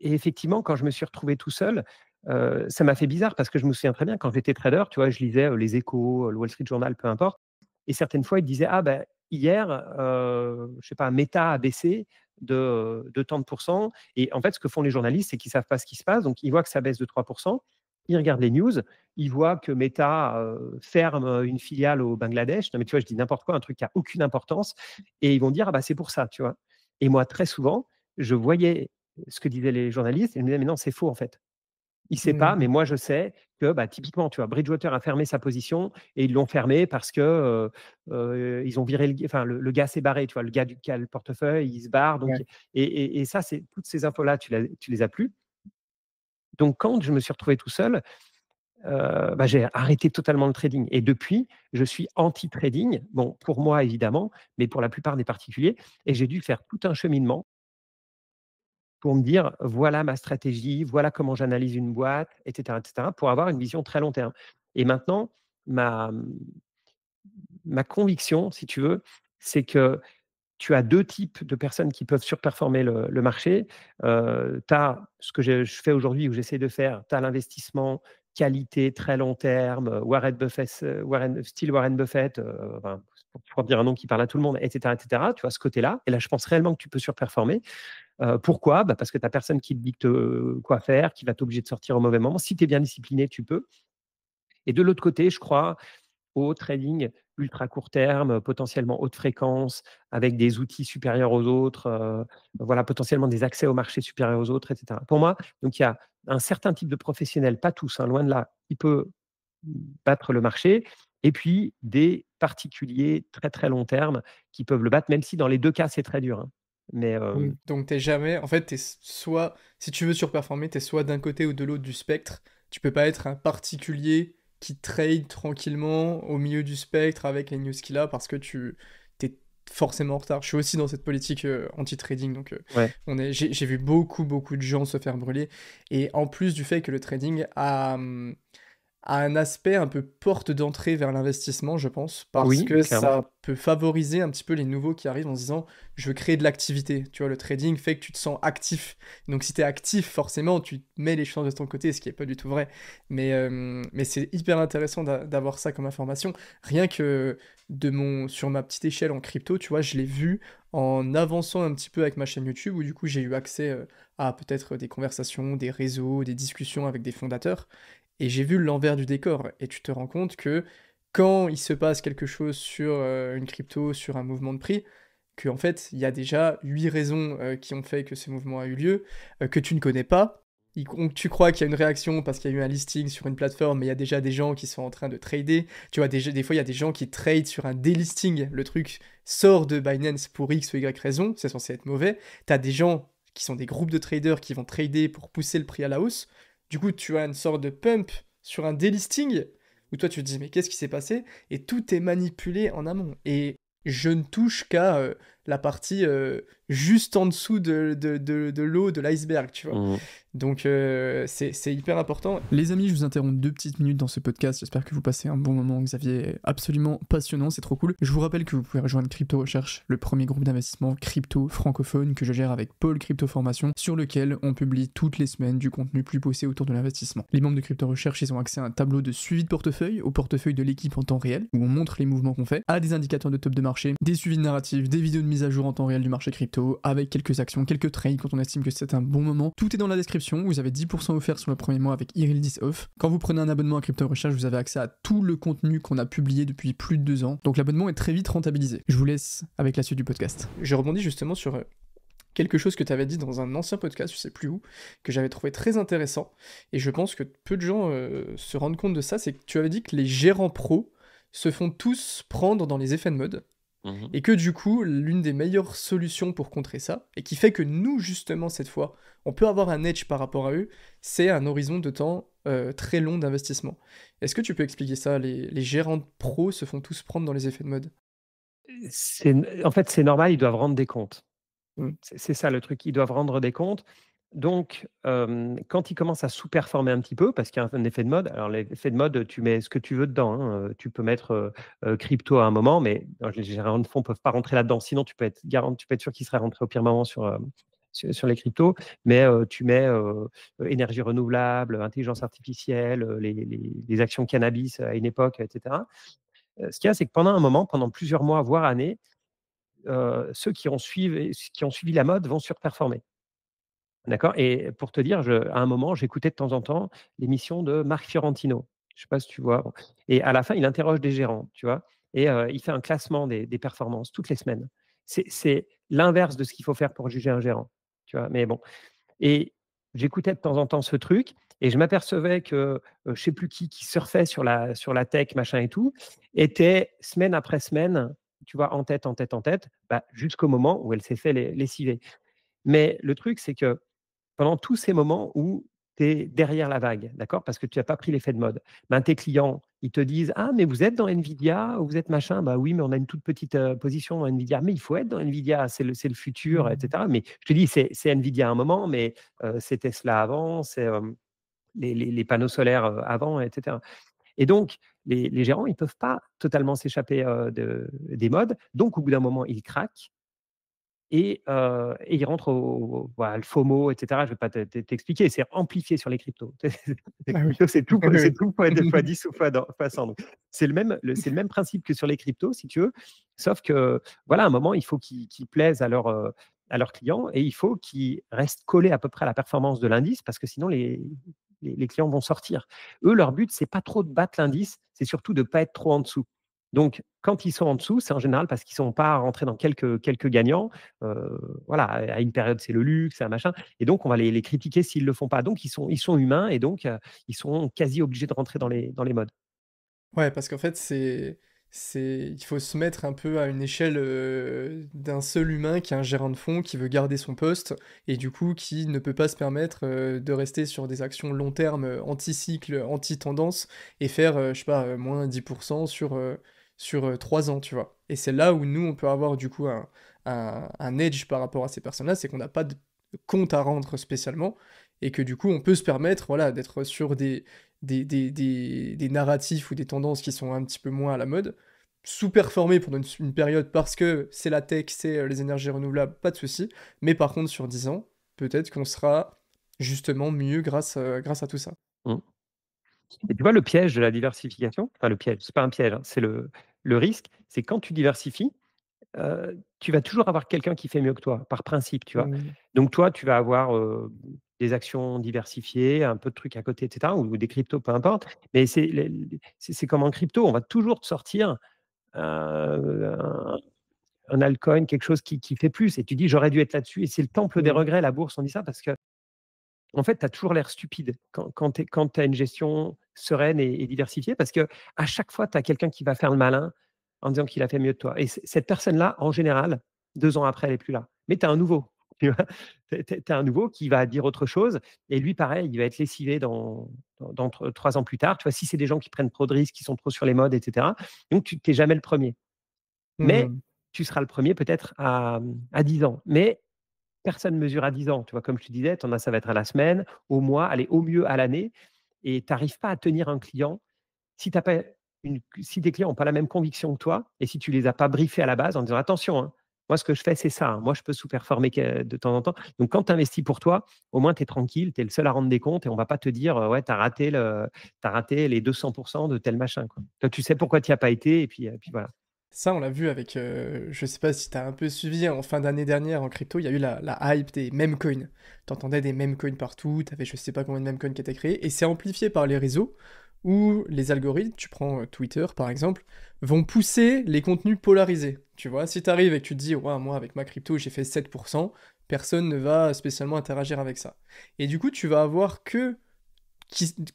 et effectivement, quand je me suis retrouvé tout seul, ça m'a fait bizarre parce que je me souviens très bien quand j'étais trader, tu vois, je lisais, Les Échos, le Wall Street Journal, peu importe et certaines fois, ils disaient: «Ah ben hier, je sais pas, Meta a baissé de tant de pourcents» et en fait, ce que font les journalistes, c'est qu'ils savent pas ce qui se passe, donc ils voient que ça baisse de 3. Ils regardent les news, ils voient que Meta, ferme, une filiale au Bangladesh. Non mais tu vois, je dis n'importe quoi, un truc qui a aucune importance et ils vont dire: «Ah bah, c'est pour ça», tu vois? Et moi, très souvent, je voyais ce que disaient les journalistes et je me disais: «Mais non, c'est faux en fait. Il sait pas, mais Mmh. moi je sais que, bah, typiquement, tu vois, Bridgewater a fermé sa position et ils l'ont fermé parce que, ils ont viré le gars s'est barré, tu vois? Le gars qui a le portefeuille, il se barre donc Ouais. et ça, c'est toutes ces infos-là, tu les as plus. Donc quand je me suis retrouvé tout seul, bah, j'ai arrêté totalement le trading et depuis, je suis anti-trading. Bon, pour moi évidemment, mais pour la plupart des particuliers et j'ai dû faire tout un cheminement pour me dire: «Voilà ma stratégie, voilà comment j'analyse une boîte» et cetera, pour avoir une vision très long terme et maintenant ma, ma conviction, si tu veux, c'est que tu as 2 types de personnes qui peuvent surperformer le marché. Tu as ce que je fais aujourd'hui ou j'essaie de faire, tu as l'investissement qualité, très long terme, Warren Buffett, enfin, pour dire un nom qui parle à tout le monde et cetera. Tu vois ce côté-là et là, je pense réellement que tu peux surperformer. Pourquoi? Bah, parce que tu as personne qui te dicte, quoi faire, qui va t'obliger de sortir au mauvais moment. Si tu es bien discipliné, tu peux et de l'autre côté, je crois au trading ultra court terme, potentiellement haute fréquence, avec des outils supérieurs aux autres, voilà, potentiellement des accès au marché supérieurs aux autres et cetera. Pour moi, donc il y a un certain type de professionnels, pas tous, hein, loin de là, qui peut battre le marché et puis des particuliers très, très long terme qui peuvent le battre, même si dans les 2 cas, c'est très dur, hein. Mais, Donc t'es jamais en fait, tu soit si tu veux surperformer, t'es soit d'un côté ou de l'autre du spectre. Tu peux pas être un particulier qui trade tranquillement au milieu du spectre avec les news qu'il a parce que tu forcément en retard. Je suis aussi dans cette politique, anti-trading donc ouais. j'ai vu beaucoup, beaucoup de gens se faire brûler et en plus du fait que le trading a un aspect un peu porte d'entrée vers l'investissement, je pense, parce Oui, que clairement. ça peut favoriser un petit peu les nouveaux qui arrivent en se disant: «Je veux créer de l'activité». Tu vois? Le trading fait que tu te sens actif. Donc si tu es actif, forcément, tu mets les chances de ton côté, ce qui est pas du tout vrai. Mais c'est hyper intéressant d'avoir ça comme information. Rien que sur ma petite échelle en crypto, tu vois? Je l'ai vu en avançant un petit peu avec ma chaîne YouTube où du coup j'ai eu accès, à peut-être des conversations, des réseaux, des discussions avec des fondateurs et j'ai vu l'envers du décor et tu te rends compte que quand il se passe quelque chose sur, une crypto, sur un mouvement de prix, qu'en fait, il y a déjà 8 raisons, qui ont fait que ce mouvement a eu lieu, que tu ne connais pas. Tu crois qu'il y a une réaction parce qu'il y a eu un listing sur une plateforme, mais il y a déjà des gens qui sont en train de trader. Tu vois, des fois, il y a des gens qui tradent sur un delisting. Le truc sort de Binance pour X ou Y raison, c'est censé être mauvais. Tu as des gens qui sont des groupes de traders qui vont trader pour pousser le prix à la hausse. Du coup, tu as une sorte de pump sur un delisting où toi tu te dis mais qu'est-ce qui s'est passé? Et tout est manipulé en amont. Et je ne touche qu'à la partie juste en dessous de l'eau de l'iceberg, tu vois. Mmh. Donc c'est hyper important. Les amis, je vous interromps 2 petites minutes dans ce podcast. J'espère que vous passez un bon moment. Xavier est absolument passionnant, c'est trop cool. Je vous rappelle que vous pouvez rejoindre Crypto Recherche, le premier groupe d'investissement crypto francophone que je gère avec Paul Crypto Formation, sur lequel on publie toutes les semaines du contenu plus poussé autour de l'investissement. Les membres de Crypto Recherche, ils ont accès à un tableau de suivi de portefeuille, au portefeuille de l'équipe en temps réel, où on montre les mouvements qu'on fait, à des indicateurs de top de marché, des suivis de narratifs, des vidéos de mise à jour en temps réel du marché crypto, avec quelques actions, quelques trades quand on estime que c'est un bon moment. Tout est dans la description, vous avez 10% offert sur le premier mois avec Irildis Off. Quand vous prenez un abonnement à Crypto Recherche, vous avez accès à tout le contenu qu'on a publié depuis plus de 2 ans. Donc l'abonnement est très vite rentabilisé. Je vous laisse avec la suite du podcast. Je rebondis justement sur quelque chose que tu avais dit dans un ancien podcast, je sais plus où, que j'avais trouvé très intéressant, et je pense que peu de gens se rendent compte de ça, c'est que tu avais dit que les gérants pros se font tous prendre dans les effets de mode, Mmh. et que du coup, l'une des meilleures solutions pour contrer ça, et qui fait que nous, justement, cette fois, on peut avoir un edge par rapport à eux, c'est un horizon de temps très long d'investissement. Est-ce que tu peux expliquer ça? Les gérants pros se font tous prendre dans les effets de mode. En fait, c'est normal, ils doivent rendre des comptes. Mm. C'est ça le truc, ils doivent rendre des comptes. Donc, quand ils commencent à sous-performer un petit peu, parce qu'il y a un effet de mode, alors l'effet de mode, tu mets ce que tu veux dedans, hein, tu peux mettre, crypto à un moment, mais les gérants de fonds ne peuvent pas rentrer là-dedans, sinon tu peux être sûr qu'ils seraient rentrés au pire moment sur les cryptos. Mais, tu mets, énergie renouvelable, intelligence artificielle, les actions cannabis à une époque, et cetera. Ce qu'il y a, c'est que pendant un moment, pendant plusieurs mois, voire années, ceux qui ont suivi la mode vont surperformer. D'accord? Et pour te dire, à un moment, j'écoutais de temps en temps l'émission de Marc Fiorentino. Je ne sais pas si tu vois? Et à la fin, il interroge des gérants, tu vois? Et il fait un classement des performances toutes les semaines. C'est l'inverse de ce qu'il faut faire pour juger un gérant, tu vois? Mais bon, et j'écoutais de temps en temps ce truc et je m'apercevais que, je ne sais plus qui surfait sur la tech, machin et tout, était semaine après semaine, tu vois, en tête, en tête, en tête, bah, jusqu'au moment où elle s'est fait lessiver. Mais le truc, c'est que pendant tous ces moments où tu es derrière la vague, d'accord? Parce que tu n'as pas pris l'effet de mode. Ben, tes clients, ils te disent: «Ah, mais vous êtes dans Nvidia ou vous êtes machin?» «Bah oui, mais on a une toute petite, position dans Nvidia». «Mais il faut être dans Nvidia, c'est le futur» et Mm. cetera. Mais je te dis, c'est Nvidia à un moment, mais c'est Tesla avant, c'est, les panneaux solaires, avant, et cetera. Et donc les gérants, ils ne peuvent pas totalement s'échapper, des modes. Donc au bout d'un moment, ils craquent et ils rentrent voilà, le FOMO, et cetera. Je ne vais pas t'expliquer, c'est amplifié sur les cryptos. Les Ah oui. cryptos, c'est Oui, tout fois 10 ou fois 100. Donc c'est le même principe que sur les cryptos, si tu veux, sauf que, voilà, à un moment, il faut qu'ils plaisent à leurs clients et il faut qu'ils restent collés à peu près à la performance de l'indice parce que sinon les clients vont sortir. Eux, leur but, c'est pas trop de battre l'indice, c'est surtout de ne pas être trop en dessous. Donc quand ils sont en dessous, c'est en général parce qu'ils ne sont pas rentrés dans quelques gagnants. Voilà, à une période, c'est le luxe, c'est un machin, et donc on va les critiquer s'ils ne le font pas. Donc ils sont humains et donc ils sont quasi obligés de rentrer dans les modes. ouais, parce qu'en fait, il faut se mettre un peu à une échelle d'un seul humain qui est un gérant de fonds, qui veut garder son poste, et du coup, qui ne peut pas se permettre de rester sur des actions long terme, anti-cycle, anti-tendance, et faire, je sais pas, moins 10% sur 3 ans, tu vois. Et c'est là où nous, on peut avoir du coup un edge par rapport à ces personnes-là, c'est qu'on n'a pas de compte à rendre spécialement, et que du coup, on peut se permettre, voilà, d'être sur des narratifs ou des tendances qui sont un petit peu moins à la mode, sous-performer pendant une période parce que c'est la tech, c'est les énergies renouvelables, pas de souci, mais par contre, sur 10 ans, peut-être qu'on sera justement mieux grâce à tout ça. Mmh. Et tu vois le piège de la diversification? Enfin le piège, c'est pas un piège, hein, c'est le risque, c'est quand tu diversifies, tu vas toujours avoir quelqu'un qui fait mieux que toi, par principe, tu vois? Mmh. Donc toi, tu vas avoir, des actions diversifiées, un peu de trucs à côté, et cetera, ou des cryptos, peu importe. Mais c'est comme en crypto, on va toujours te sortir, un altcoin, quelque chose qui fait plus et tu dis: «J'aurais dû être là-dessus» et c'est le temple des Mmh. regrets, la bourse, on dit ça parce que en fait, tu as toujours l'air stupide quand tu as une gestion sereine et diversifiée parce que à chaque fois, tu as quelqu'un qui va faire le malin en disant qu'il a fait mieux que toi et cette personne-là, en général, 2 ans après, elle est plus là. Mais tu as un nouveau, tu vois? Tu as un nouveau qui va dire autre chose et lui, pareil, il va être lessivé dans 3 ans plus tard. Tu vois? Si c'est des gens qui prennent trop de risques, qui sont trop sur les modes, et cetera. Donc tu es jamais le premier. Mais Mmh. tu seras le premier peut-être à 10 ans. Mais personne ne mesure à 10 ans. Tu vois, comme je te disais, tu en as, ça va être à la semaine, au mois, allez, au mieux à l'année. Et tu n'arrives pas à tenir un client si, t'as pas si tes clients n'ont pas la même conviction que toi et si tu ne les as pas briefés à la base en disant attention, hein, moi ce que je fais c'est ça, hein, moi je peux sous-performer de temps en temps. Donc quand tu investis pour toi, au moins tu es tranquille, tu es le seul à rendre des comptes et on ne va pas te dire ouais, tu as raté les 200% de tel machin, quoi. Toi, tu sais pourquoi tu n'y as pas été et puis voilà. Ça, on l'a vu avec, je sais pas si tu as un peu suivi, en fin d'année dernière en crypto, il y a eu la hype des meme coins. Tu entendais des meme coins partout, tu avais je sais pas combien de meme coins qui étaient créés, et c'est amplifié par les réseaux où les algorithmes, tu prends Twitter par exemple, vont pousser les contenus polarisés. Tu vois, si tu arrives et que tu te dis, ouais, moi avec ma crypto j'ai fait 7%, personne ne va spécialement interagir avec ça. Et du coup, tu vas avoir que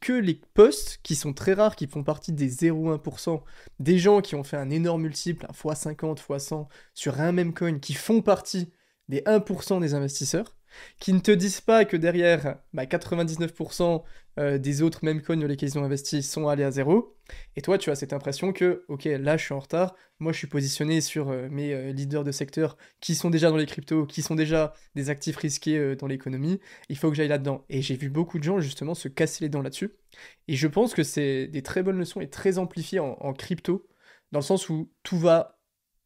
les posts qui sont très rares, qui font partie des 0,1%, des gens qui ont fait un énorme multiple, un x50, x100, sur un même coin, qui font partie des 1% des investisseurs, qui ne te disent pas que derrière, 99% des autres mêmes coins dans lesquels ils ont investi sont allés à zéro, et toi tu as cette impression que, ok, là je suis en retard, moi je suis positionné sur mes leaders de secteur qui sont déjà dans les cryptos, qui sont déjà des actifs risqués dans l'économie, il faut que j'aille là-dedans. Et j'ai vu beaucoup de gens justement se casser les dents là-dessus. Et je pense que c'est des très bonnes leçons et très amplifiées en crypto, dans le sens où tout va,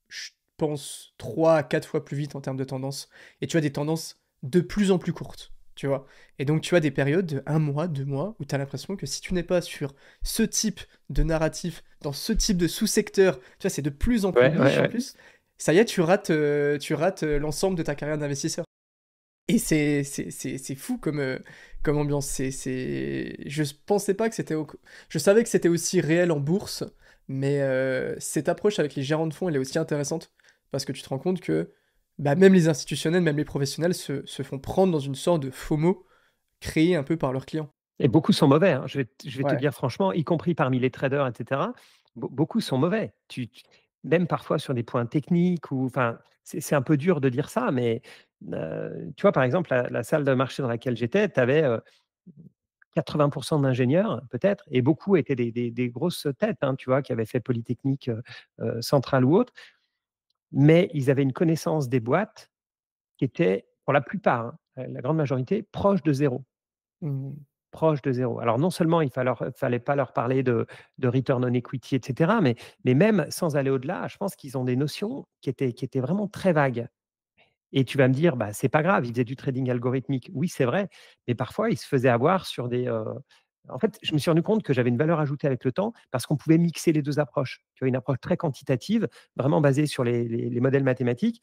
je pense, 3 à 4 fois plus vite en termes de tendance. Et tu as des tendances de plus en plus courtes, tu vois. Et donc tu as des périodes de 1 mois, 2 mois, où tu as l'impression que si tu n'es pas sur ce type de narratif, dans ce type de sous-secteur, tu vois, c'est de plus en plus Ouais, ouais, niche en ouais. plus, ça y est, tu rates l'ensemble de ta carrière d'investisseur. Et c'est fou comme ambiance. Je pensais pas que c'était. Je savais que c'était aussi réel en bourse, mais cette approche avec les gérants de fonds, elle est aussi intéressante parce que tu te rends compte que même les institutionnels, même les professionnels se font prendre dans une sorte de FOMO créé un peu par leurs clients. Et beaucoup sont mauvais, hein. Je vais te Ouais. dire franchement, y compris parmi les traders et cetera, beaucoup sont mauvais. Même parfois sur des points techniques ou enfin, c'est un peu dur de dire ça, mais tu vois, par exemple, la salle de marché dans laquelle j'étais, tu avais, 80 d'ingénieurs peut-être et beaucoup étaient des grosses têtes, hein, tu vois, qui avaient fait Polytechnique, Centrale ou autre, mais ils avaient une connaissance des boîtes qui était, pour la plupart, hein, la grande majorité, proche de zéro. Mhm. Proche de zéro. Alors non seulement il fallait pas leur parler de return on equity et cetera, mais même sans aller au-delà, je pense qu'ils ont des notions qui étaient vraiment très vagues. Et tu vas me dire: «Bah, c'est pas grave, ils faisaient du trading algorithmique». Oui, c'est vrai, mais parfois ils se faisaient avoir sur en fait, je me suis rendu compte que j'avais une valeur ajoutée avec le temps parce qu'on pouvait mixer les 2 approches. Tu vois, une approche très quantitative, vraiment basée sur les modèles mathématiques,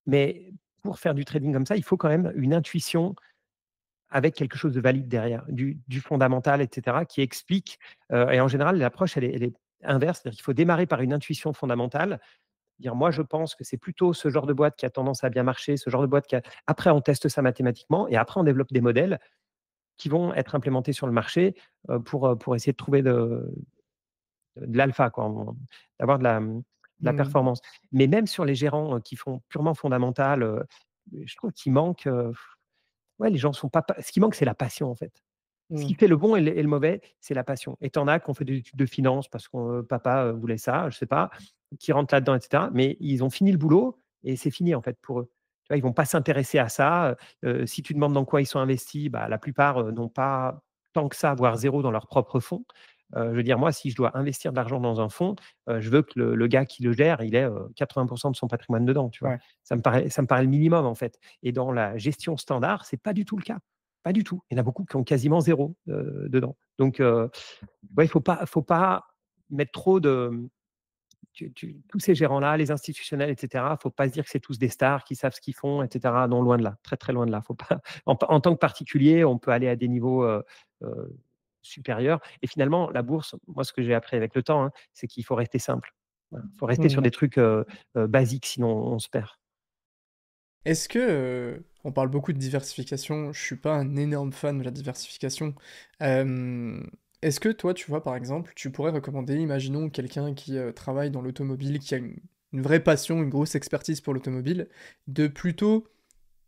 mais pour faire du trading comme ça, il faut quand même une intuition avec quelque chose de valide derrière, du fondamental et cetera qui explique, et en général l'approche elle est inverse, c'est-à-dire qu'il faut démarrer par une intuition fondamentale, dire: «Moi je pense que c'est plutôt ce genre de boîte qui a tendance à bien marcher, ce genre de boîte qui a» après on teste ça mathématiquement et après on développe des modèles qui vont être implémentés sur le marché, pour essayer de trouver de l'alpha quoi, d'avoir de la Mhm. performance. Mais même sur les gérants, qui font purement fondamental, je trouve qu'il manque, ouais les gens sont pas ce qui manque c'est la passion en fait. Ce qui Mhm. fait le bon et le mauvais, c'est la passion. Et tu en as qui ont fait des études de finance parce que, papa, voulait ça, je sais pas, qui rentrent là-dedans et cetera, mais ils ont fini le boulot et c'est fini en fait pour eux. Tu vois? Ils vont pas s'intéresser à ça, si tu demandes dans quoi ils sont investis, bah, la plupart, n'ont pas tant que ça, voire zéro dans leur propre fonds. Je veux dire, moi, si je dois investir de l'argent dans un fonds, je veux que le gars qui le gère, il ait, 80 de son patrimoine dedans, tu vois? Ouais. Ça me paraît le minimum en fait. Et dans la gestion standard, c'est pas du tout le cas. Pas du tout. Il y en a beaucoup qui ont quasiment zéro dedans. Donc, ouais, il faut pas mettre trop de tous ces gérants-là, les institutionnels et cetera, faut pas se dire que c'est tous des stars qui savent ce qu'ils font et cetera. Non, loin de là, très, très loin de là. Faut pas en tant que particulier, on peut aller à des niveaux, heu, supérieurs et finalement la bourse, moi ce que j'ai appris avec le temps, hein, c'est qu'il faut rester simple. Voilà. Il faut rester sur Mhm. des trucs, basiques, sinon on se perd. Est-ce que, on parle beaucoup de diversification, je suis pas un énorme fan de la diversification. Est-ce que toi, tu vois, par exemple, tu pourrais recommander, imaginons quelqu'un qui, travaille dans l'automobile, qui a une vraie passion, une grosse expertise pour l'automobile, de plutôt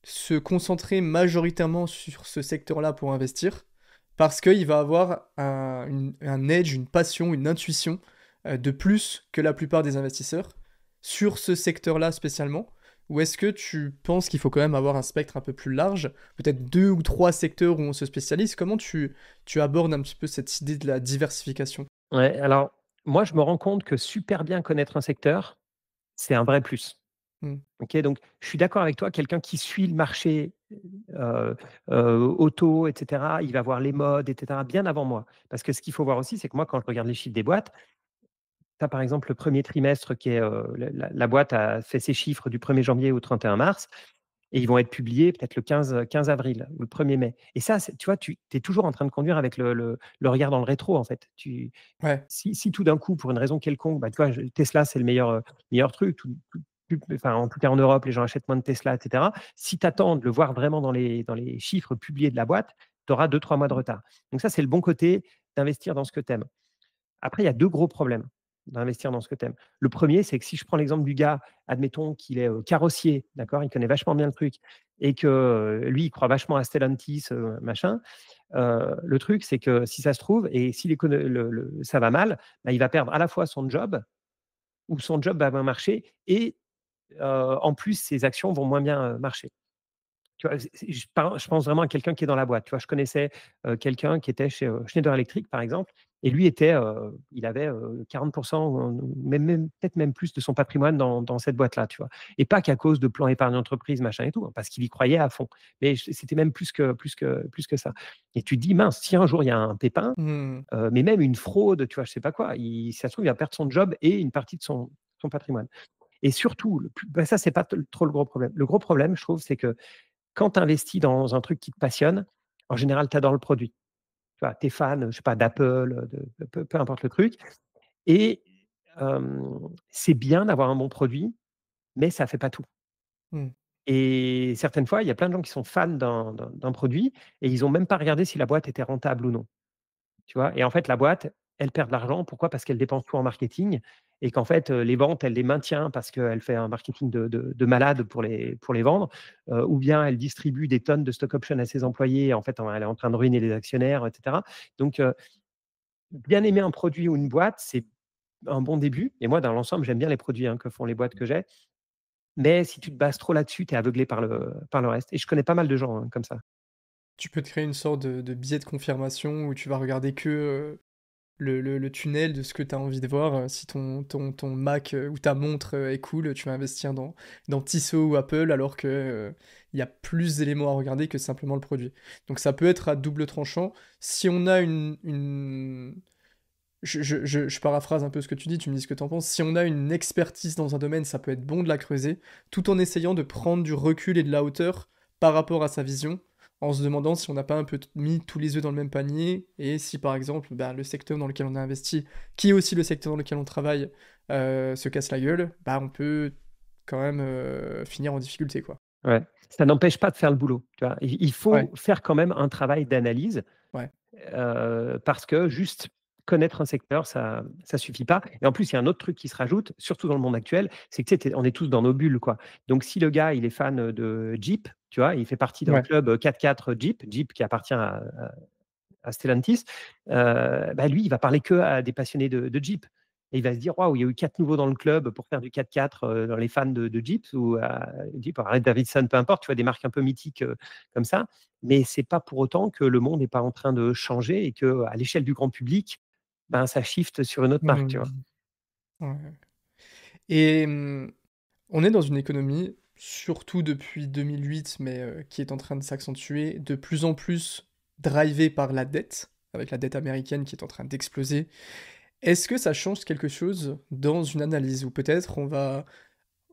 se concentrer majoritairement sur ce secteur-là pour investir, parce qu'il va avoir un edge, une passion, une intuition, de plus que la plupart des investisseurs sur ce secteur-là spécialement? Ou est-ce que tu penses qu'il faut quand même avoir un spectre un peu plus large? Peut-être 2 ou 3 secteurs où on se spécialise? Comment tu abordes un petit peu cette idée de la diversification? Ouais, alors moi, je me rends compte que super bien connaître un secteur, c'est un vrai plus. Mmh. OK, donc je suis d'accord avec toi, quelqu'un qui suit le marché, heu auto et cetera, il va voir les modes et cetera, bien avant moi. Parce que ce qu'il faut voir aussi, c'est que moi, quand je regarde les chiffres des boîtes, tu as par exemple le premier trimestre qui est, la boîte a fait ses chiffres du 1er janvier au 31 mars et ils vont être publiés peut-être le 15 avril ou le 1er mai et ça, c'est tu vois, tu es toujours en train de conduire avec le regard dans le rétro, en fait. Ouais. Si tout d'un coup, pour une raison quelconque, bah, tu vois, Tesla, c'est le meilleur truc, enfin, en tout cas en Europe, les gens achètent moins de Tesla, et cetera. Si tu attends de le voir vraiment dans les chiffres publiés de la boîte, tu auras 2-3 mois de retard. Donc ça, c'est le bon côté d'investir dans ce que tu aimes. Après, il y a 2 gros problèmes d'investir dans ce que tu aimes. Le premier, c'est que si je prends l'exemple du gars, admettons qu'il est, carrossier, d'accord? Il connaît vachement bien le truc et que, lui, il croit vachement à Stellantis, machin. Le truc, c'est que si ça se trouve et si ça va mal, bah, il va perdre à la fois son job ou son job va bien marcher et en plus, ses actions vont moins bien, marcher. Tu vois? Je pense vraiment à quelqu'un qui est dans la boîte, tu vois? Je connaissais, quelqu'un qui était chez, Schneider Electric, par exemple et lui il avait, 40 ou même peut-être même plus de son patrimoine dans cette boîte-là, tu vois? Et pas qu'à cause de plan épargne entreprise, machin et tout, hein, parce qu'il y croyait à fond. Mais c'était même plus que ça et tu te dis: «Mince, si un jour il y a un pépin, Mmh. mais même une fraude, tu vois? Je sais pas quoi, si ça se trouve, il va perdre son job et une partie de son patrimoine» et surtout, ça, c'est pas trop le gros problème. Le gros problème, je trouve, c'est que quand tu investis dans un truc qui te passionne, en général, tu adores le produit. Tu vois, tu es fan, je sais pas, d'Apple, de peu importe le truc et c'est bien d'avoir un bon produit, mais ça fait pas tout Mmh. et certaines fois, il y a plein de gens qui sont fans d'un produit et ils ont même pas regardé si la boîte était rentable ou non. Tu vois? Et en fait, la boîte, elle perd de l'argent. Pourquoi? Parce qu'elle dépense tout en marketing et qu'en fait, les ventes, elle les maintient parce qu'elle fait un marketing de malade pour les vendre, ou bien elle distribue des tonnes de stock options à ses employés. En fait, elle est en train de ruiner les actionnaires et cetera. Donc, bien aimer un produit ou une boîte, c'est un bon début et moi, dans l'ensemble, j'aime bien les produits, hein, que font les boîtes que j'ai. Mais si tu te bases trop là-dessus, tu es aveuglé par le reste et je connais pas mal de gens, hein, comme ça. Tu peux te créer une sorte de biais de confirmation où tu vas regarder que, le tunnel de ce que tu as envie de voir. Si ton Mac, ou ta montre, est cool, tu vas investir dans Tissot ou Apple alors que, il y a plus d'éléments à regarder que simplement le produit. Donc ça peut être à double tranchant. Si on a une je paraphrase un peu ce que tu dis, tu me dis ce que tu en penses. Si on a une expertise dans un domaine, ça peut être bon de la creuser, tout en essayant de prendre du recul et de la hauteur par rapport à sa vision, en se demandant si on n'a pas un peu mis tous les œufs dans le même panier, et si par exemple bah, le secteur dans lequel on a investi, qui est aussi le secteur dans lequel on travaille, se casse la gueule, bah on peut quand même finir en difficulté, quoi. Ouais. Ça n'empêche pas de faire le boulot, tu vois? Il Ouais, faut faire quand même un travail d'analyse. ouais. Parce que juste connaître un secteur, ça suffit pas et en plus, il y a un autre truc qui se rajoute, surtout dans le monde actuel, c'est que tu sais, on est tous dans nos bulles, quoi. Donc si le gars, il est fan de Jeep, tu vois? Il fait partie d'un Ouais. club, 4x4 Jeep qui appartient à Stellantis, bah, lui, il va parler que à des passionnés de Jeep et il va se dire: «Waouh, il y a eu 4 nouveaux dans le club pour faire du 4x4, dans les fans de Jeep ou Jeep, Harley-Davidson», peu importe, tu vois? Des marques un peu mythiques, comme ça. Mais c'est pas pour autant que le monde n'est pas en train de changer et qu'à l'échelle du grand public, ben, ça shift sur une autre marque, tu vois? Mmh. Ouais. Et on est dans une économie, surtout depuis 2008, mais qui est en train de s'accentuer, de plus en plus drivée par la dette, avec la dette américaine qui est en train d'exploser. Est-ce que ça change quelque chose dans une analyse? Ou peut-être on va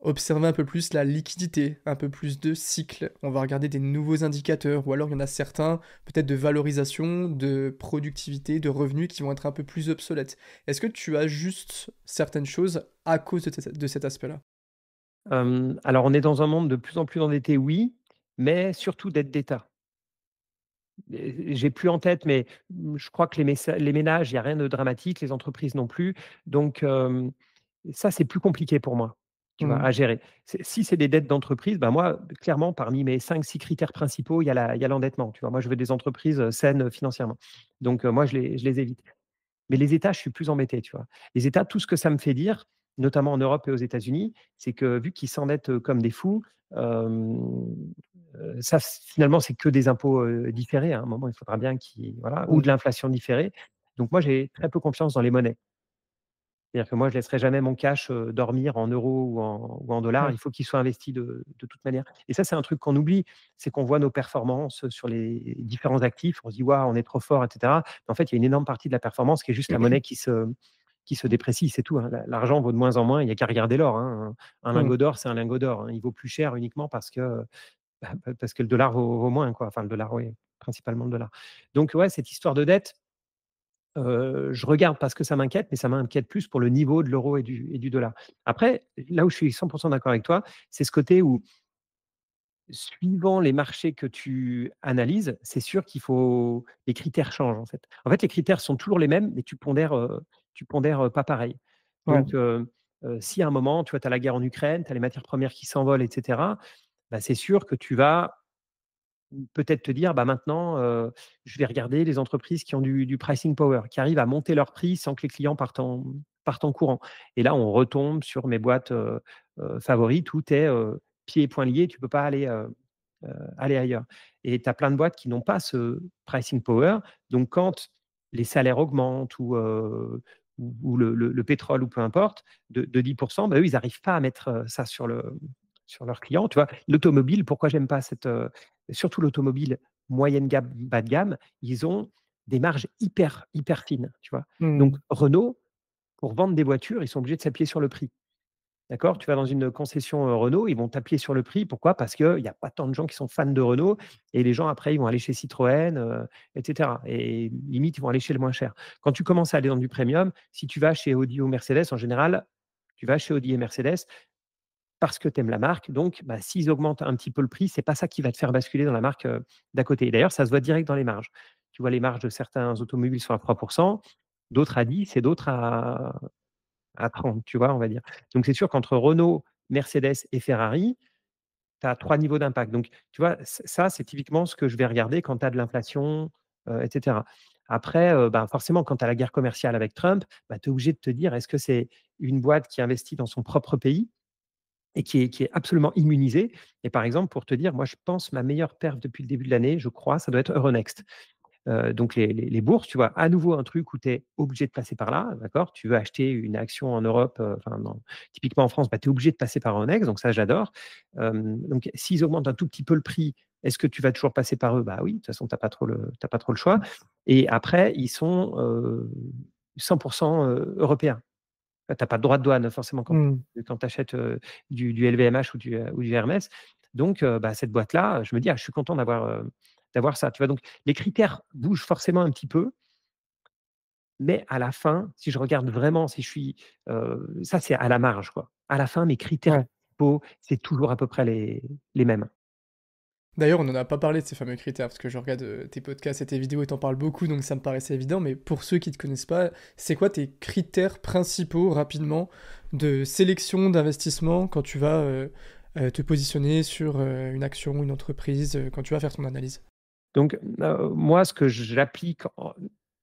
observer un peu plus la liquidité, un peu plus de cycle, on va regarder des nouveaux indicateurs, ou alors il y en a certains, peut-être de valorisation, de productivité, de revenus qui vont être un peu plus obsolètes. Est-ce que tu ajustes certaines choses à cause de cet aspect-là? Alors on est dans un monde de plus en plus endetté, oui, mais surtout dette d'État. J'ai plus en tête, mais je crois que les ménages, il y a rien de dramatique, les entreprises non plus. Donc ça, c'est plus compliqué pour moi, tu vois, Mmh. à gérer. Si c'est des dettes d'entreprise, bah, moi, clairement, parmi mes 5-6 critères principaux, il y a l'endettement, tu vois? Moi, je veux des entreprises, saines, financièrement. Donc moi, je les évite. Mais les États, je suis plus embêté, tu vois? Les États, tout ce que ça me fait dire, notamment en Europe et aux États-Unis, c'est que vu qu'ils s'endettent comme des fous, ça, finalement, c'est que des impôts différés. À un moment, il faudra bien qu'ils, voilà, ou Mmh. de l'inflation différée. Donc, moi, j'ai très peu confiance dans les monnaies. C'est-à-dire que moi, je laisserai jamais mon cash dormir en euros ou en dollars. Ouais. Il faut qu'il soit investi de toute manière. Et ça, c'est un truc qu'on oublie, c'est qu'on voit nos performances sur les différents actifs. On se dit, waouh, on est trop fort, etc. Mais en fait, il y a une énorme partie de la performance qui est juste la monnaie qui se déprécie, c'est tout. Hein. L'argent vaut de moins en moins. Il n'y a qu'à regarder l'or. Hein. Un Mmh. lingot d'or, c'est un lingot d'or. Hein. Il vaut plus cher uniquement parce que le dollar vaut moins, quoi. Enfin, le dollar, oui, principalement le dollar. Donc, ouais, cette histoire de dette, je regarde parce que ça m'inquiète, mais ça m'inquiète plus pour le niveau de l'euro et du dollar. Après, là où je suis 100 d'accord avec toi, c'est ce côté où, suivant les marchés que tu analyses, c'est sûr qu'il faut les critères changent, en fait. En fait, les critères sont toujours les mêmes, mais tu pondères pas pareil. Ouais. Donc, si à un moment, tu vois, tu as la guerre en Ukraine, tu as les matières premières qui s'envolent et cetera, bah, c'est sûr que tu vas peut-être te dire, bah, maintenant, je vais regarder les entreprises qui ont du pricing power, qui arrivent à monter leurs prix sans que les clients partent en courant. Et là, on retombe sur mes boîtes, favorites où tu es, pieds et poings liés, tu peux pas aller ailleurs. Et tu as plein de boîtes qui n'ont pas ce pricing power. Donc quand les salaires augmentent ou le pétrole ou peu importe, de 10 bah, eux, ils n'arrivent pas à mettre, ça sur leurs clients, tu vois? L'automobile, pourquoi j'aime pas surtout l'automobile moyenne gamme, bas de gamme, ils ont des marges hyper, hyper fines, tu vois? Donc Mmh. Renault, pour vendre des voitures, ils sont obligés de s'appuyer sur le prix. D'accord? Tu vas dans une concession, Renault, ils vont t'appuyer sur le prix. Pourquoi? Parce qu'il y a pas tant de gens qui sont fans de Renault et les gens après, ils vont aller chez Citroën, et cetera et limite, ils vont aller chez le moins cher. Quand tu commences à aller dans du premium, si tu vas chez Audi ou Mercedes, en général, tu vas chez Audi et Mercedes parce que tu aimes la marque. Donc, bah, s'ils augmentent un petit peu le prix, c'est pas ça qui va te faire basculer dans la marque, d'à côté. Et d'ailleurs, ça se voit direct dans les marges. Tu vois les marges de certains automobiles sont à 3, d'autres à 10 et d'autres à 30, tu vois, on va dire. Donc c'est sûr qu'entre Renault, Mercedes et Ferrari, tu as 3 niveaux d'impact. Donc tu vois, ça, c'est typiquement ce que je vais regarder quand tu as de l'inflation, et cetera. Après, ben, forcément, quand tu as la guerre commerciale avec Trump, bah, tu es obligé de te dire: «Est-ce que c'est une boîte qui investit dans son propre pays et qui est absolument immunisée?» Et par exemple, pour te dire, moi, je pense ma meilleure perf depuis le début de l'année, je crois, ça doit être Euronext. Donc les bourses, tu vois, à nouveau un truc où tu es obligé de passer par là, d'accord? Tu veux acheter une action en Europe, enfin typiquement en France, bah, tu es obligé de passer par Euronext, donc ça j'adore. Donc s'ils augmentent un tout petit peu le prix, est-ce que tu vas toujours passer par eux? Bah oui, de toute façon tu pas trop le choix et après ils sont, 100 européens. Tu as pas de droit de douane forcément Mmh. quand tu achètes, du LVMH ou du Hermès. Donc bah, cette boîte-là, je me dis: «Ah, je suis content d'avoir ça», tu vois? Donc les critères bougent forcément un petit peu, mais à la fin, si je regarde vraiment, si je suis, ça c'est à la marge, quoi. À la fin, mes critères Ouais. principaux, c'est toujours à peu près les mêmes. D'ailleurs, on en a pas parlé de ces fameux critères, parce que je regarde, tes podcasts et tes vidéos et tu parles beaucoup, donc ça me paraissait évident. Mais pour ceux qui te connaissent pas, c'est quoi tes critères principaux, rapidement, de sélection d'investissement quand tu vas, te positionner sur, une action, une entreprise, quand tu vas faire ton analyse? Donc moi, ce que j'applique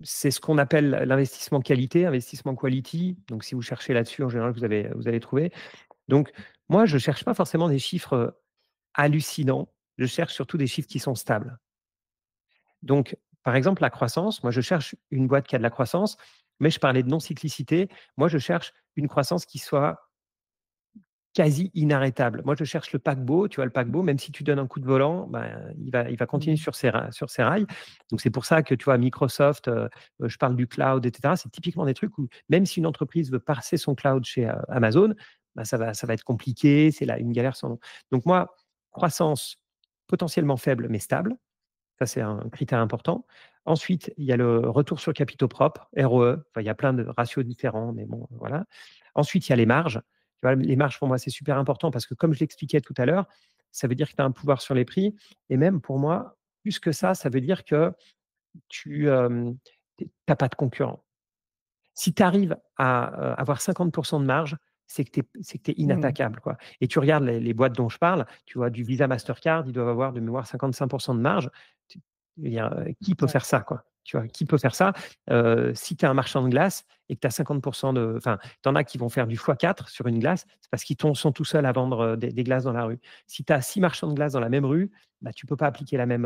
c'est ce qu'on appelle l'investissement qualité, investissement quality. Donc si vous cherchez là-dessus, en général, vous allez trouver. Donc moi, je cherche pas forcément des chiffres, hallucinants. Je cherche surtout des chiffres qui sont stables. Donc, par exemple, la croissance, moi, je cherche une boîte qui a de la croissance, mais je parlais de non-cyclicité. Moi, je cherche une croissance qui soit quasi inarrêtable. Moi, je cherche le paquebot, tu vois? Le paquebot, même si tu donnes un coup de volant, ben, il va continuer Mmh. sur ses rails. Donc c'est pour ça que, tu vois, Microsoft, je parle du cloud et cetera. C'est typiquement des trucs où même si une entreprise veut passer son cloud chez, Amazon, bah, ça va être compliqué, c'est là une galère sans nom. Donc moi, croissance potentiellement faible mais stable, ça c'est un critère important. Ensuite, il y a le retour sur capitaux propres, ROE, enfin il y a plein de ratios différents, mais bon, voilà. Ensuite, il y a les marges. Tu vois, les marges pour moi, c'est super important parce que comme je l'expliquais tout à l'heure, ça veut dire que tu as un pouvoir sur les prix et même pour moi, plus que ça veut dire que tu, pas de concurrent. Si tu arrives à, avoir 50 de marge, c'est que tu es Mmh. inattaquable, quoi et tu regardes les boîtes dont je parle, tu vois, du Visa, Mastercard, ils doivent avoir de mémoire 55 de marge. Tu Je veux dire, qui peut Ouais. faire ça, quoi? Tu vois, qui peut faire ça? Si tu es un marchand de glace et que tu as 50 de enfin, tu en as qui vont faire du x4 sur une glace, c'est parce qu'ils sont tout seuls à vendre, des glaces dans la rue. Si tu as 6 marchands de glace dans la même rue, bah, tu peux pas appliquer la même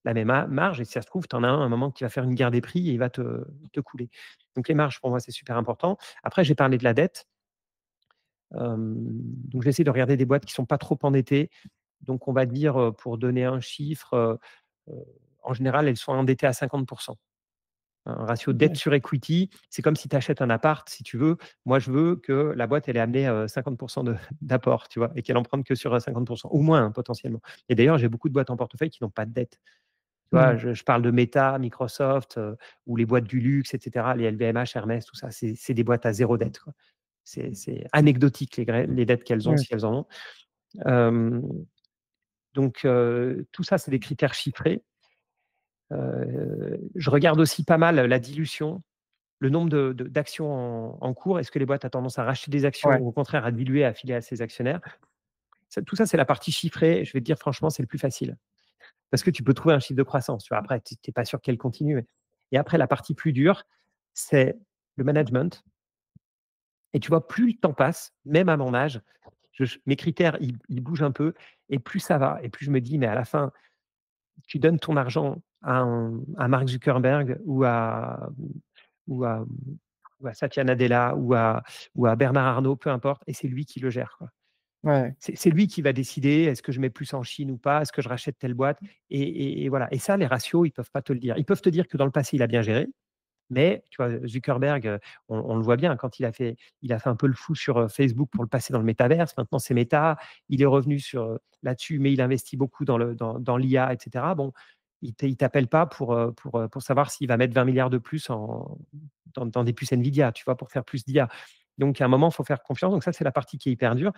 a marge et si ça se trouve, tu en as un à un moment qui va faire une guerre des prix et il va te couler. Donc les marges, pour moi, c'est super important. Après, j'ai parlé de la dette. Donc j'essaie de regarder des boîtes qui sont pas trop endettées. Donc on va dire, pour donner un chiffre, en général, elles sont endettées à 50. Un ratio dette Ouais. sur equity, c'est comme si tu achètes un appart, si tu veux. Moi, je veux que la boîte, elle ait amené 50 d'apport, tu vois, et qu'elle emprunte que sur 50 ou moins, hein, potentiellement. Et d'ailleurs, j'ai beaucoup de boîtes en portefeuille qui n'ont pas de dette. Tu vois, Mmh. je parle de Meta, Microsoft, ou les boîtes du luxe, et cetera, les LVMH, Hermès, tout ça, c'est des boîtes à zéro dette, quoi. C'est anecdotique les dettes qu'elles ont, Ouais. si elles en ont. Hem, donc tout ça, c'est des critères chiffrés. Je regarde aussi pas mal la dilution, le nombre d'actions en cours. Est-ce que les boîtes ont tendance à racheter des actions Ouais. ou au contraire à diluer, à filer à ses actionnaires? Tout ça, c'est la partie chiffrée. Je vais te dire franchement, c'est le plus facile. Parce que tu peux trouver un chiffre de croissance. Tu vois, après, tu n'es pas sûr qu'elle continue. Et après, la partie plus dure, c'est le management. Et tu vois, plus le temps passe, même à mon âge, mes critères, ils bougent un peu. Et plus ça va. Et plus je me dis, mais à la fin, tu donnes ton argent à Mark Zuckerberg ou à, ou à Satya Nadella ou à Bernard Arnault, peu importe, et c'est lui qui le gère, quoi. Ouais. C'est lui qui va décider, est-ce que je mets plus en Chine ou pas, est-ce que je rachète telle boîte, et voilà. Et ça, les ratios, ils peuvent pas te le dire. Ils peuvent te dire que dans le passé, il a bien géré, mais tu vois, Zuckerberg, on le voit bien quand il a fait un peu le fou sur Facebook pour le passer dans le métaverse. Maintenant, c'est Meta. Il est revenu sur là-dessus, mais il investit beaucoup dans l'IA, etc. Bon, il t'appelle pas pour savoir s'il va mettre 20 milliards de plus dans des puces Nvidia, tu vois, pour faire plus d'IA. Donc, à un moment, il faut faire confiance. Donc, ça, c'est la partie qui est hyper dure.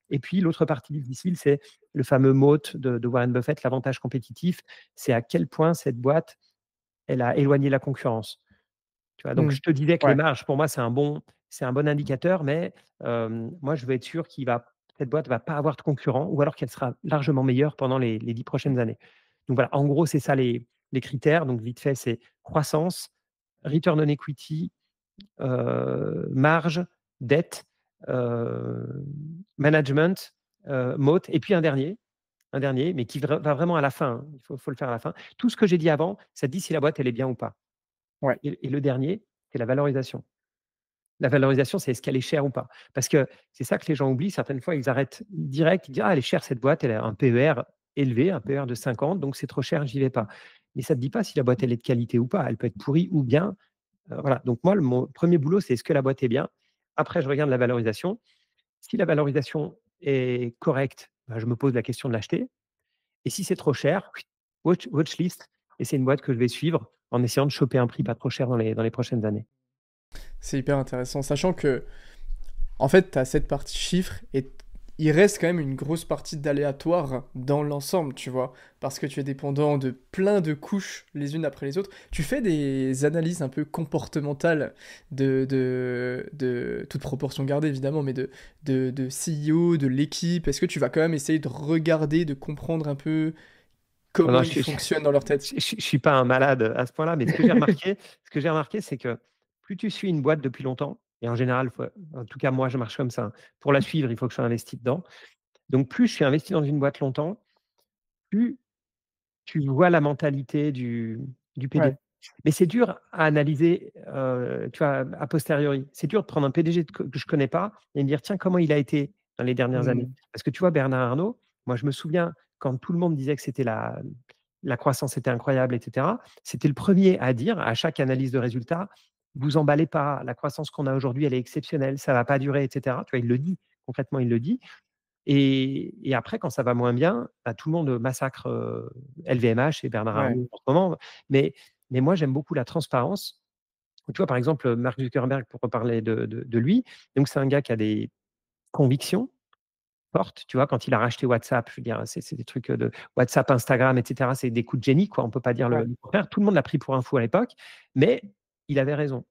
Et puis, l'autre partie difficile, c'est le fameux moat de Warren Buffett, l'avantage compétitif. C'est à quel point cette boîte, elle a éloigné la concurrence. Tu vois? Donc Mmh. je te disais que les Ouais. marges, pour moi, c'est un bon indicateur, mais moi, je veux être sûr cette boîte va pas avoir de concurrents ou alors qu'elle sera largement meilleure pendant les 10 prochaines années. Donc voilà, en gros, c'est ça les critères. Donc vite fait, c'est croissance, return on equity, marge, dette, management, moat et puis un dernier, mais qui va vraiment à la fin, hein. Il faut le faire à la fin. Tout ce que j'ai dit avant, ça dit si la boîte, elle est bien ou pas. Ouais. Et le dernier, c'est la valorisation. La valorisation, c'est est-ce qu'elle est chère ou pas? Parce que c'est ça que les gens oublient. Certaines fois, ils arrêtent direct. Ils disent: «Ah, elle est chère cette boîte, elle a un PER élevé, un PER de 50, donc c'est trop cher, j'y vais pas». Mais ça ne te dit pas si la boîte, elle est de qualité ou pas. Elle peut être pourrie ou bien. Voilà. Donc moi, mon premier boulot, c'est est-ce que la boîte est bien? Après, je regarde la valorisation. Si la valorisation est correcte, bah, je me pose la question de l'acheter. Et si c'est trop cher, watch list, et c'est une boîte que je vais suivre en essayant de choper un prix pas trop cher dans les prochaines années. C'est hyper intéressant, sachant que en fait, tu as cette partie chiffres et il reste quand même une grosse partie d'aléatoire dans l'ensemble, tu vois, parce que tu es dépendant de plein de couches les unes après les autres. Tu fais des analyses un peu comportementales de toute proportion gardée évidemment, mais de CEO, de l'équipe. Est-ce que tu vas quand même essayer de regarder, de comprendre un peu Non, non, comment ils fonctionnent dans leur tête? je suis pas un malade à ce point-là, mais ce que j'ai remarqué, c'est que plus tu suis une boîte depuis longtemps, et en général, en tout cas moi je marche comme ça, hein, pour la suivre, il faut que je sois investi dedans. Donc plus je suis investi dans une boîte longtemps, plus tu vois la mentalité du PD. Ouais. Mais c'est dur à analyser, tu vois, a posteriori. C'est dur de prendre un PDG que je connais pas et me dire: «Tiens, comment il a été dans les dernières années?» Mmh. Parce que tu vois, Bernard Arnault, moi, je me souviens quand tout le monde disait que c'était la croissance était incroyable et cetera, c'était le premier à dire à chaque analyse de résultats: «Vous emballez pas, la croissance qu'on a aujourd'hui, elle est exceptionnelle, ça va pas durer» et cetera. Tu vois, il le dit, concrètement, il le dit. Et après, quand ça va moins bien, bah, tout le monde massacre, LVMH et Bernard Ouais. Arnault en ce moment. Mais mais moi, j'aime beaucoup la transparence. Tu vois, par exemple, Mark Zuckerberg, pour reparler de lui, donc c'est un gars qui a des convictions fortes. Tu vois, quand il a racheté WhatsApp, je veux dire, c'est des trucs, de WhatsApp, Instagram et cetera, c'est des coups de génie, quoi, on peut pas dire Ouais. le contraire. Tout le monde l'a pris pour un fou à l'époque, mais il avait raison.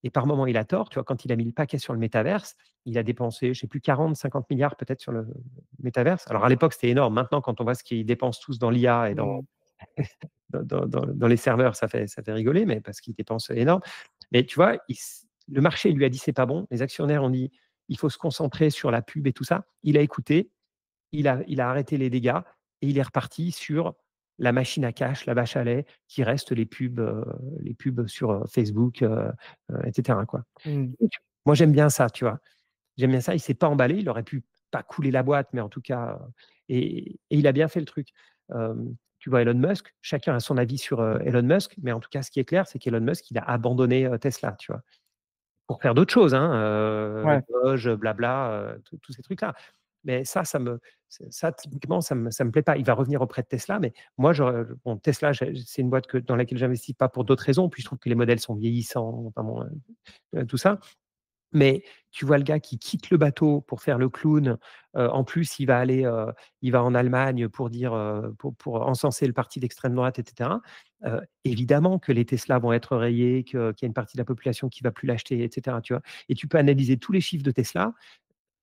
Et par moments, il a tort. Tu vois, quand il a mis le paquet sur le métaverse, il a dépensé, je sais plus, 40-50 milliards peut-être sur le métaverse. Alors à l'époque, c'était énorme. Maintenant, quand on voit ce qu'ils dépensent tous dans l'IA et dans Mmh. dans les serveurs, ça fait rigoler, mais parce qu'ils dépensent énorme. Mais tu vois, le marché lui a dit: «C'est pas bon». Les actionnaires ont dit: «Il faut se concentrer sur la pub et tout ça». Il a écouté, il a arrêté les dégâts et il est reparti sur la machine à cash, la vache à lait qui reste les pubs sur, Facebook, et cetera, quoi. Mmh. Et moi, j'aime bien ça, tu vois? J'aime bien ça. Il s'est pas emballé, il aurait pu pas couler la boîte, mais en tout cas, et il a bien fait le truc. Tu vois Elon Musk, chacun a son avis sur, Elon Musk, mais en tout cas, ce qui est clair, c'est qu'Elon Musk, il a abandonné, Tesla, tu vois? Pour faire d'autres choses, hein, Ouais. Doge, blabla, tous ces trucs-là. Mais ça typiquement, ça me plaît pas. Il va revenir auprès de Tesla, mais moi, bon, Tesla, c'est une boîte dans laquelle j'investis pas pour d'autres raisons. Puis je trouve que les modèles sont vieillissants, enfin bon, tout ça. Mais tu vois le gars qui quitte le bateau pour faire le clown, en plus il va en Allemagne pour dire, pour encenser le parti d'extrême droite et cetera. Évidemment que les Tesla vont être rayés, qu'il y a une partie de la population qui va plus l'acheter et cetera, tu vois? Et tu peux analyser tous les chiffres de Tesla.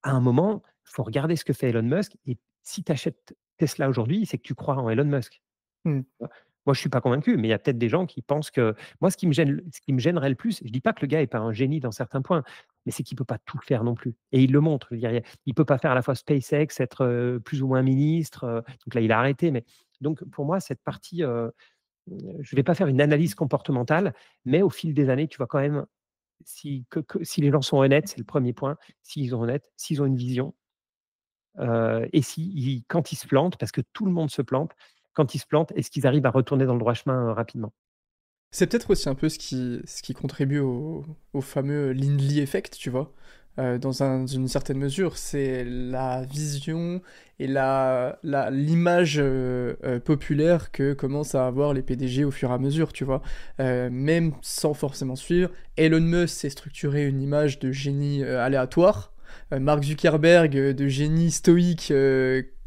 À un moment, il faut regarder ce que fait Elon Musk, et si tu achètes Tesla aujourd'hui, c'est que tu crois en Elon Musk. Mmh. Moi, je suis pas convaincu, mais il y a peut-être des gens qui pensent que moi, ce qui me gênerait le plus, je dis pas que le gars est pas un génie dans certains points, mais c'est qu'il peut pas tout faire non plus, et il le montre. Je veux dire, il peut pas faire à la fois SpaceX, être, plus ou moins ministre, donc là, il a arrêté, mais donc pour moi, cette partie, je vais pas faire une analyse comportementale, mais au fil des années, tu vois quand même si les gens sont honnêtes, c'est le premier point, s'ils sont honnêtes, s'ils ont une vision, et quand ils se plantent, parce que tout le monde se plante, quand ils se plantent, est-ce qu'ils arrivent à retourner dans le droit chemin, rapidement? C'est peut-être aussi un peu ce qui contribue au fameux Lindley Effect, tu vois? Dans une certaine mesure, c'est la vision et l'image, populaire que commencent à avoir les PDG au fur et à mesure, tu vois? Même sans forcément suivre. Elon Musk s'est structuré une image de génie, aléatoire. Mark Zuckerberg, de génie stoïque,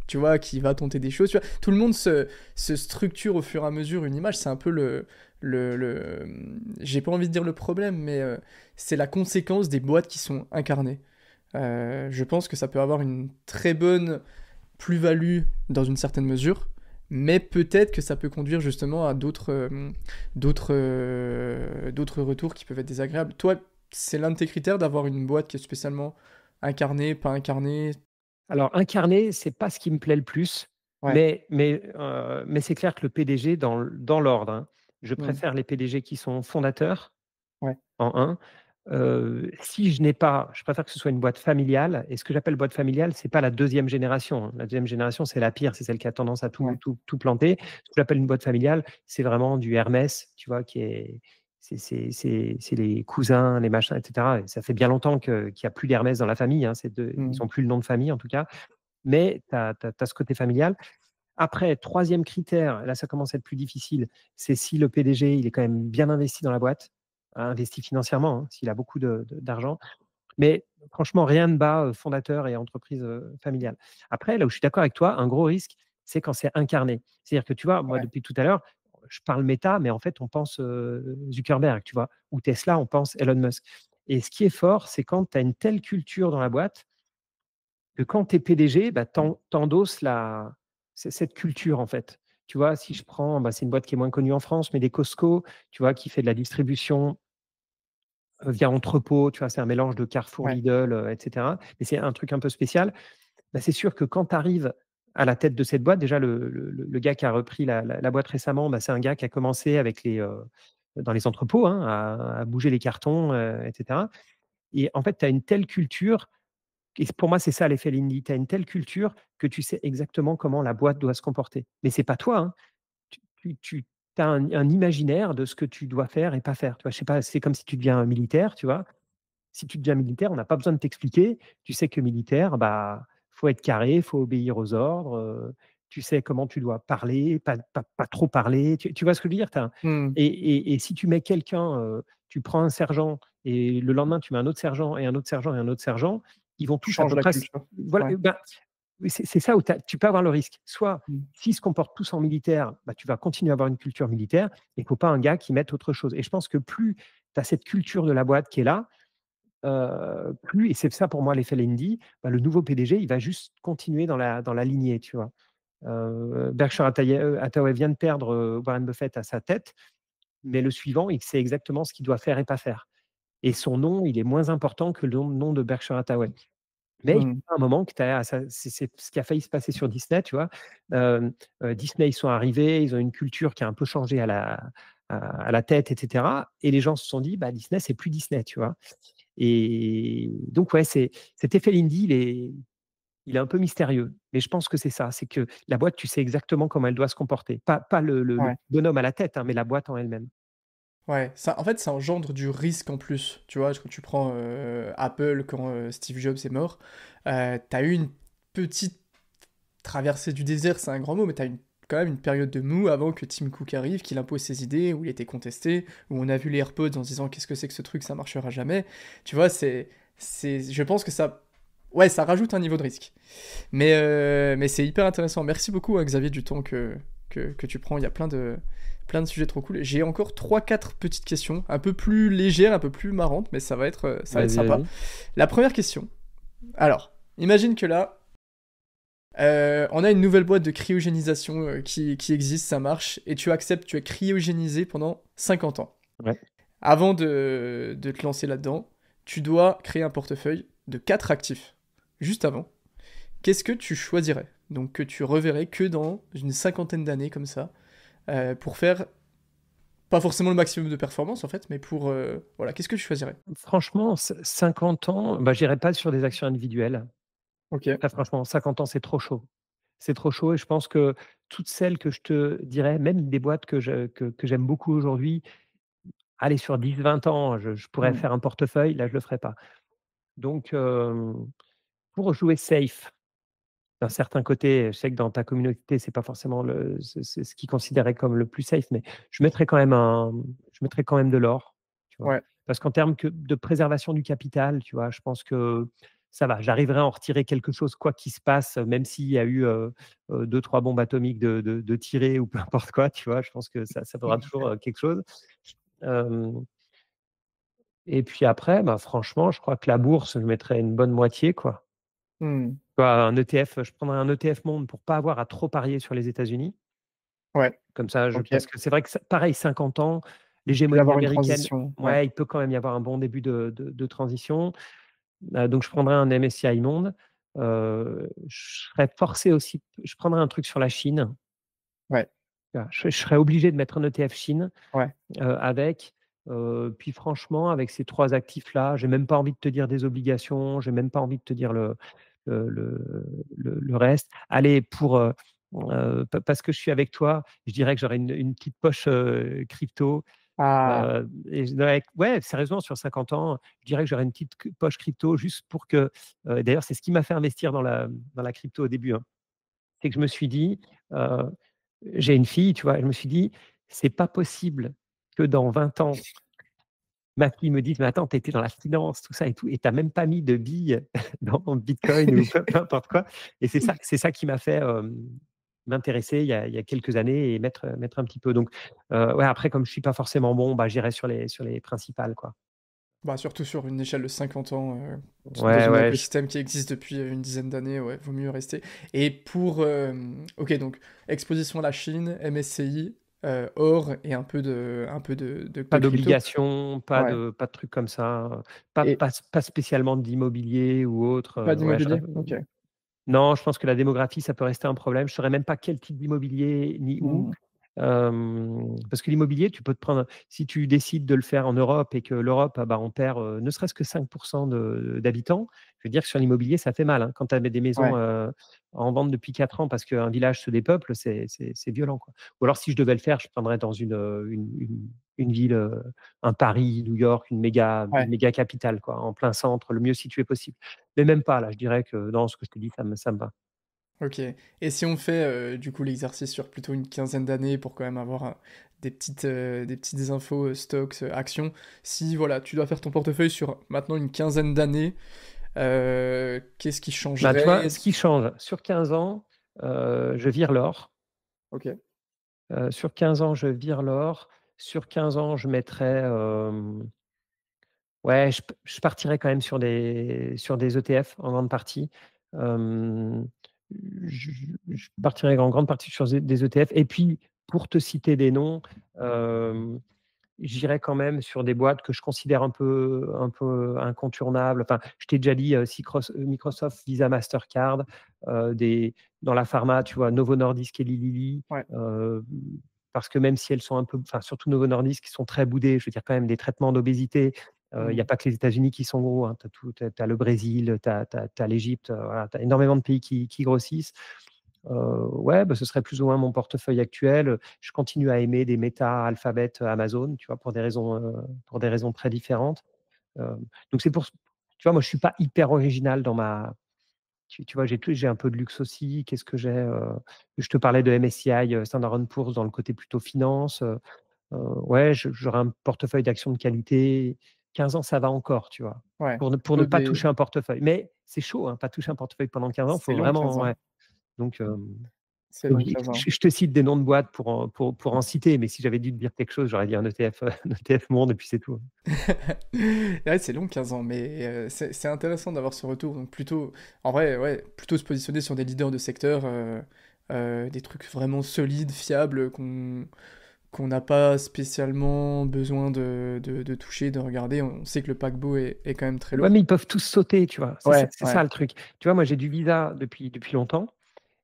tu vois? Qui va tenter des choses, tu vois? Tout le monde se structure au fur et à mesure une image, c'est un peu j'ai pas envie de dire le problème, mais c'est la conséquence des boîtes qui sont incarnées. Je pense que ça peut avoir une très bonne plus-value dans une certaine mesure, mais peut-être que ça peut conduire justement à d'autres retours qui peuvent être désagréables. Toi, c'est l'un de tes critères d'avoir une boîte qui est spécialement incarnée, pas incarnée? Alors incarner, c'est pas ce qui me plaît le plus, Ouais. mais c'est clair que le PDG dans l'ordre, hein, je Mm. préfère les PDG qui sont fondateurs Ouais. en un. Si je n'ai pas, je préfère que ce soit une boîte familiale, et ce que j'appelle boîte familiale, c'est pas la deuxième génération, hein. La deuxième génération, c'est la pire, c'est celle qui a tendance à Ouais. tout planter. Ce que j'appelle une boîte familiale, c'est vraiment du Hermès, tu vois? Qui est c'est les cousins, les machins et cetera, et ça fait bien longtemps qu'il y a plus d'Hermès dans la famille, hein, ils Mm. ont plus le nom de famille en tout cas, mais tu as ce côté familial. Après, troisième critère, là, ça commence à être plus difficile, c'est si le PDG, il est quand même bien investi dans la boîte, investi financièrement, hein, s'il a beaucoup d'argent. Mais franchement, rien ne bat, fondateur et entreprise, familiale. Après, là où je suis d'accord avec toi, un gros risque, c'est quand c'est incarné. C'est-à-dire que, tu vois, moi, Ouais. depuis tout à l'heure, je parle méta, mais en fait, on pense, Zuckerberg, tu vois? Ou Tesla, on pense Elon Musk. Et ce qui est fort, c'est quand tu as une telle culture dans la boîte que quand tu es PDG, bah, tu endosses cette culture, en fait. Tu vois, si je prends, bah, c'est une boîte qui est moins connue en France, mais des Costco, tu vois, qui fait de la distribution, via entrepôt, tu vois? C'est un mélange de Carrefour, Ouais. Lidl, et cetera. Mais c'est un truc un peu spécial. Bah, c'est sûr que quand tu arrives à la tête de cette boîte, déjà le gars qui a repris la boîte récemment, bah, c'est un gars qui a commencé dans les entrepôts, hein, à bouger les cartons, et cetera. Et en fait, tu as une telle culture. Et pour moi, c'est ça l'effet Lindy. Tu as une telle culture que tu sais exactement comment la boîte doit se comporter. Mais c'est pas toi, hein. Tu as un imaginaire de ce que tu dois faire et pas faire. Tu vois? Je sais pas, c'est comme si tu deviens militaire, tu vois? Si tu deviens militaire, on n'a pas besoin de t'expliquer. Tu sais que militaire, bah, faut être carré, faut obéir aux ordres, tu sais comment tu dois parler, pas trop parler. Tu vois ce que je veux dire? Tu Mm. et si tu mets quelqu'un, tu prends un sergent et le lendemain tu mets un autre sergent et un autre sergent et un autre sergent, ils vont tous à Change peu la près culture. voilà, Ouais. bah, oui, c'est ça où tu peux avoir le risque. Soit, Mm. s'ils se comportent tous en militaire, bah, tu vas continuer à avoir une culture militaire, et il ne faut pas un gars qui mette autre chose. Et je pense que plus tu as cette culture de la boîte qui est là, plus, et c'est ça pour moi l'effet Lindy, bah, le nouveau PDG, il va juste continuer dans la lignée, tu vois? Berkshire Hathaway vient de perdre, Warren Buffett à sa tête, mais le suivant, il sait exactement ce qu'il doit faire et pas faire. Et son nom, il est moins important que le nom de Berkshire Hathaway. Mais il Mmh. y a un moment que tu as c'est ce qui a failli se passer sur Disney, tu vois? Disney, ils sont arrivés, ils ont une culture qui a un peu changé à la tête et cetera, et les gens se sont dit: «Bah, Disney, c'est plus Disney», tu vois? Et donc ouais, cet effet Lindy, il est un peu mystérieux, mais je pense que c'est ça, c'est que la boîte, tu sais exactement comment elle doit se comporter. Pas le Ouais. bonhomme à la tête, hein, mais la boîte en elle-même. Ouais, ça en fait, ça engendre du risque en plus. Tu vois? Quand tu prends, Apple, quand, Steve Jobs est mort, tu eu une petite traversée du désert, c'est un grand mot, mais tu quand même une période de mou avant que Tim Cook arrive, qu'il impose ses idées, où il était contesté, où on a vu les AirPods en se disant: «Qu'est-ce que c'est que ce truc? Ça marchera jamais». Tu vois? Je pense que ça ouais, ça rajoute un niveau de risque. Mais c'est hyper intéressant. Merci beaucoup, hein, Xavier, du temps que tu prends. Il y a plein de sujets trop cool. J'ai encore trois quatre petites questions, un peu plus légères, un peu plus marrantes, mais ça va être Vas-y, sympa. vas-y. La première question. Alors, imagine que là, on a une nouvelle boîte de cryogénisation qui existe, ça marche, et tu acceptes, tu es cryogénisé pendant 50 ans. Ouais. Avant de te lancer là-dedans, tu dois créer un portefeuille de 4 actifs. Juste avant. Qu'est-ce que tu choisirais? Donc que tu reverrais que dans une cinquantaine d'années comme ça, pour faire pas forcément le maximum de performance en fait, mais pour voilà, qu'est-ce que tu choisirais? Franchement, 50 ans, bah, j'irai pas sur des actions individuelles. Ok. Très franchement, 50 ans, c'est trop chaud. C'est trop chaud, et je pense que toutes celles que je te dirais, même des boîtes que j'aime beaucoup aujourd'hui, allez, sur 10, 20 ans, je pourrais Hmm. faire un portefeuille, là, je le ferai pas. Donc, pour jouer safe, d'un certain côté, je sais que dans ta communauté, c'est pas forcément c'est ce qu'ils considéraient comme le plus safe, mais je mettrais quand même de l'or, tu vois? Ouais. Parce qu'en termes de préservation du capital, tu vois, je pense que ça va. J'arriverai à en retirer quelque chose quoi qu'il se passe, même s'il y a eu, 2-3 bombes atomiques de tirées ou peu importe quoi, tu vois? Je pense que ça vaudra toujours, quelque chose. Hem Et puis après, bah, franchement, je crois que la bourse, je mettrais une bonne moitié, quoi. Hmm. Tu vois, un ETF, je prendrais un ETF monde pour pas avoir à trop parier sur les États-Unis. Ouais. Comme ça, Ok. parce que c'est vrai que pareil, 50 ans, Il peut y l'hégémonie avoir une américaine, transition. Ouais. ouais, il peut quand même y avoir un bon début de transition. Donc je prendrais un MSCI monde. Je serais forcé aussi, je prendrais un truc sur la Chine. Ouais. Tu vois? Je serais obligé de mettre un ETF Chine, Ouais. avec, puis franchement, avec ces 3 actifs-là, j'ai même pas envie de te dire des obligations, j'ai même pas envie de te dire le reste. Allez, parce que je suis avec toi, je dirais que j'aurais une petite poche, crypto, Ah. et ouais, sérieusement, sur 50 ans, je dirais que j'aurais une petite poche crypto juste pour que, d'ailleurs, c'est ce qui m'a fait investir dans la crypto au début, hein. C'est que je me suis dit, heu, j'ai une fille, tu vois? Je me suis dit: «C'est pas possible que dans 20 ans, ma fille me dise: "Mais attends, tu étais dans la finance, tout ça et tout, et tu as même pas mis de billes dans Bitcoin", ou peu importe quoi. Et c'est ça qui m'a fait, m'intéresser il y a quelques années, et mettre un petit peu. Donc, ouais, après, comme je suis pas forcément bon, bah, j'irai sur les principales, quoi. Bah, surtout sur une échelle de 50 ans, dans Ouais, un ouais, écosystème qui existe depuis une dizaine d'années, ouais, vaut mieux rester. Et pour, ok, donc exposition à la Chine, MSCI, or et un peu de pas crypto. d'obligation, Ouais. pas de trucs comme ça, pas Et pas pas spécialement d'immobilier ou autre, pas ouais, d'immobilier? Ok. non, je pense que la démographie, ça peut rester un problème. Je ne saurais même pas quel type d'immobilier ni où. Hmm. Parce que l'immobilier, tu peux te prendre, si tu décides de le faire en Europe et que l'Europe, ah bah, on perd, ne serait-ce que 5 d'habitants, je veux dire que sur l'immobilier, ça fait mal, hein. Quand tu as des maisons, Ouais. en vente depuis 4 ans parce qu'un village se dépeuple, c'est violent, quoi. Ou alors, si je devais le faire, je prendrais dans une ville, un Paris, New York, une Ouais. méga capitale, quoi, en plein centre, le mieux situé possible. Mais même pas, là, je dirais que non, ce que je te dis, ça me va. Ok. Et si on fait du coup l'exercice sur plutôt une quinzaine d'années pour quand même avoir des petites infos, stocks, actions, si voilà, tu dois faire ton portefeuille sur maintenant une quinzaine d'années, qu'est-ce qui Bah, tu changerait? vois, ce qui change, sur 15 ans, je vire l'or. Ok. Sur 15 ans, je vire l'or. Sur 15 ans, je mettrais, ouais, je partirais quand même sur des ETF en grande partie. Hem je je partirais en grande partie sur des ETF et puis pour te citer des noms, j'irais quand même sur des boîtes que je considère un peu incontournables. Enfin, je t'ai déjà dit, Microsoft, Visa, Mastercard, des dans la pharma, tu vois, Novo Nordisk et Eli Lilly, Ouais. heu, parce que même si elles sont un peu enfin, surtout Novo Nordisk, qui sont très boudées, je veux dire quand même des traitements d'obésité, il y a Mmh. pas que les États-Unis qui sont gros, hein. Tu as le Brésil, tu as l'Égypte, voilà, tu as énormément de pays qui grossissent. Ouais, bah, ce serait plus ou moins mon portefeuille actuel. Je continue à aimer des Meta, Alphabet, Amazon, tu vois? Pour des raisons très différentes. Donc c'est pour tu vois, moi, je suis pas hyper original dans ma tu vois, j'ai un peu de luxe aussi. Qu'est-ce que j'ai? Je te parlais de MSCI, Standard& Poor's dans le côté plutôt finance. Ouais, j'aurais un portefeuille d'actions de qualité. 15 ans, ça va encore, tu vois? Ouais, Pour ne plutôt pas des toucher un portefeuille. Mais c'est chaud, hein, pas toucher un portefeuille pendant 15 ans, c'est faut long 15 vraiment ans. ouais. Donc, C'est long donc 15 ans. je te cite des noms de boîtes pour en citer, mais si j'avais dû te dire quelque chose, j'aurais dit un ETF, un ETF Monde et puis c'est tout. Ouais, c'est long 15 ans, mais c'est intéressant d'avoir ce retour. Donc plutôt, en vrai, ouais, plutôt se positionner sur des leaders de secteur, des trucs vraiment solides, fiables, qu'on n'a pas spécialement besoin de toucher, de regarder. On sait que le paquebot est quand même très Ouais, lourd. mais ils peuvent tous sauter, tu vois? Ouais, C'est ouais. ça le truc. Tu vois, moi, j'ai du Visa depuis longtemps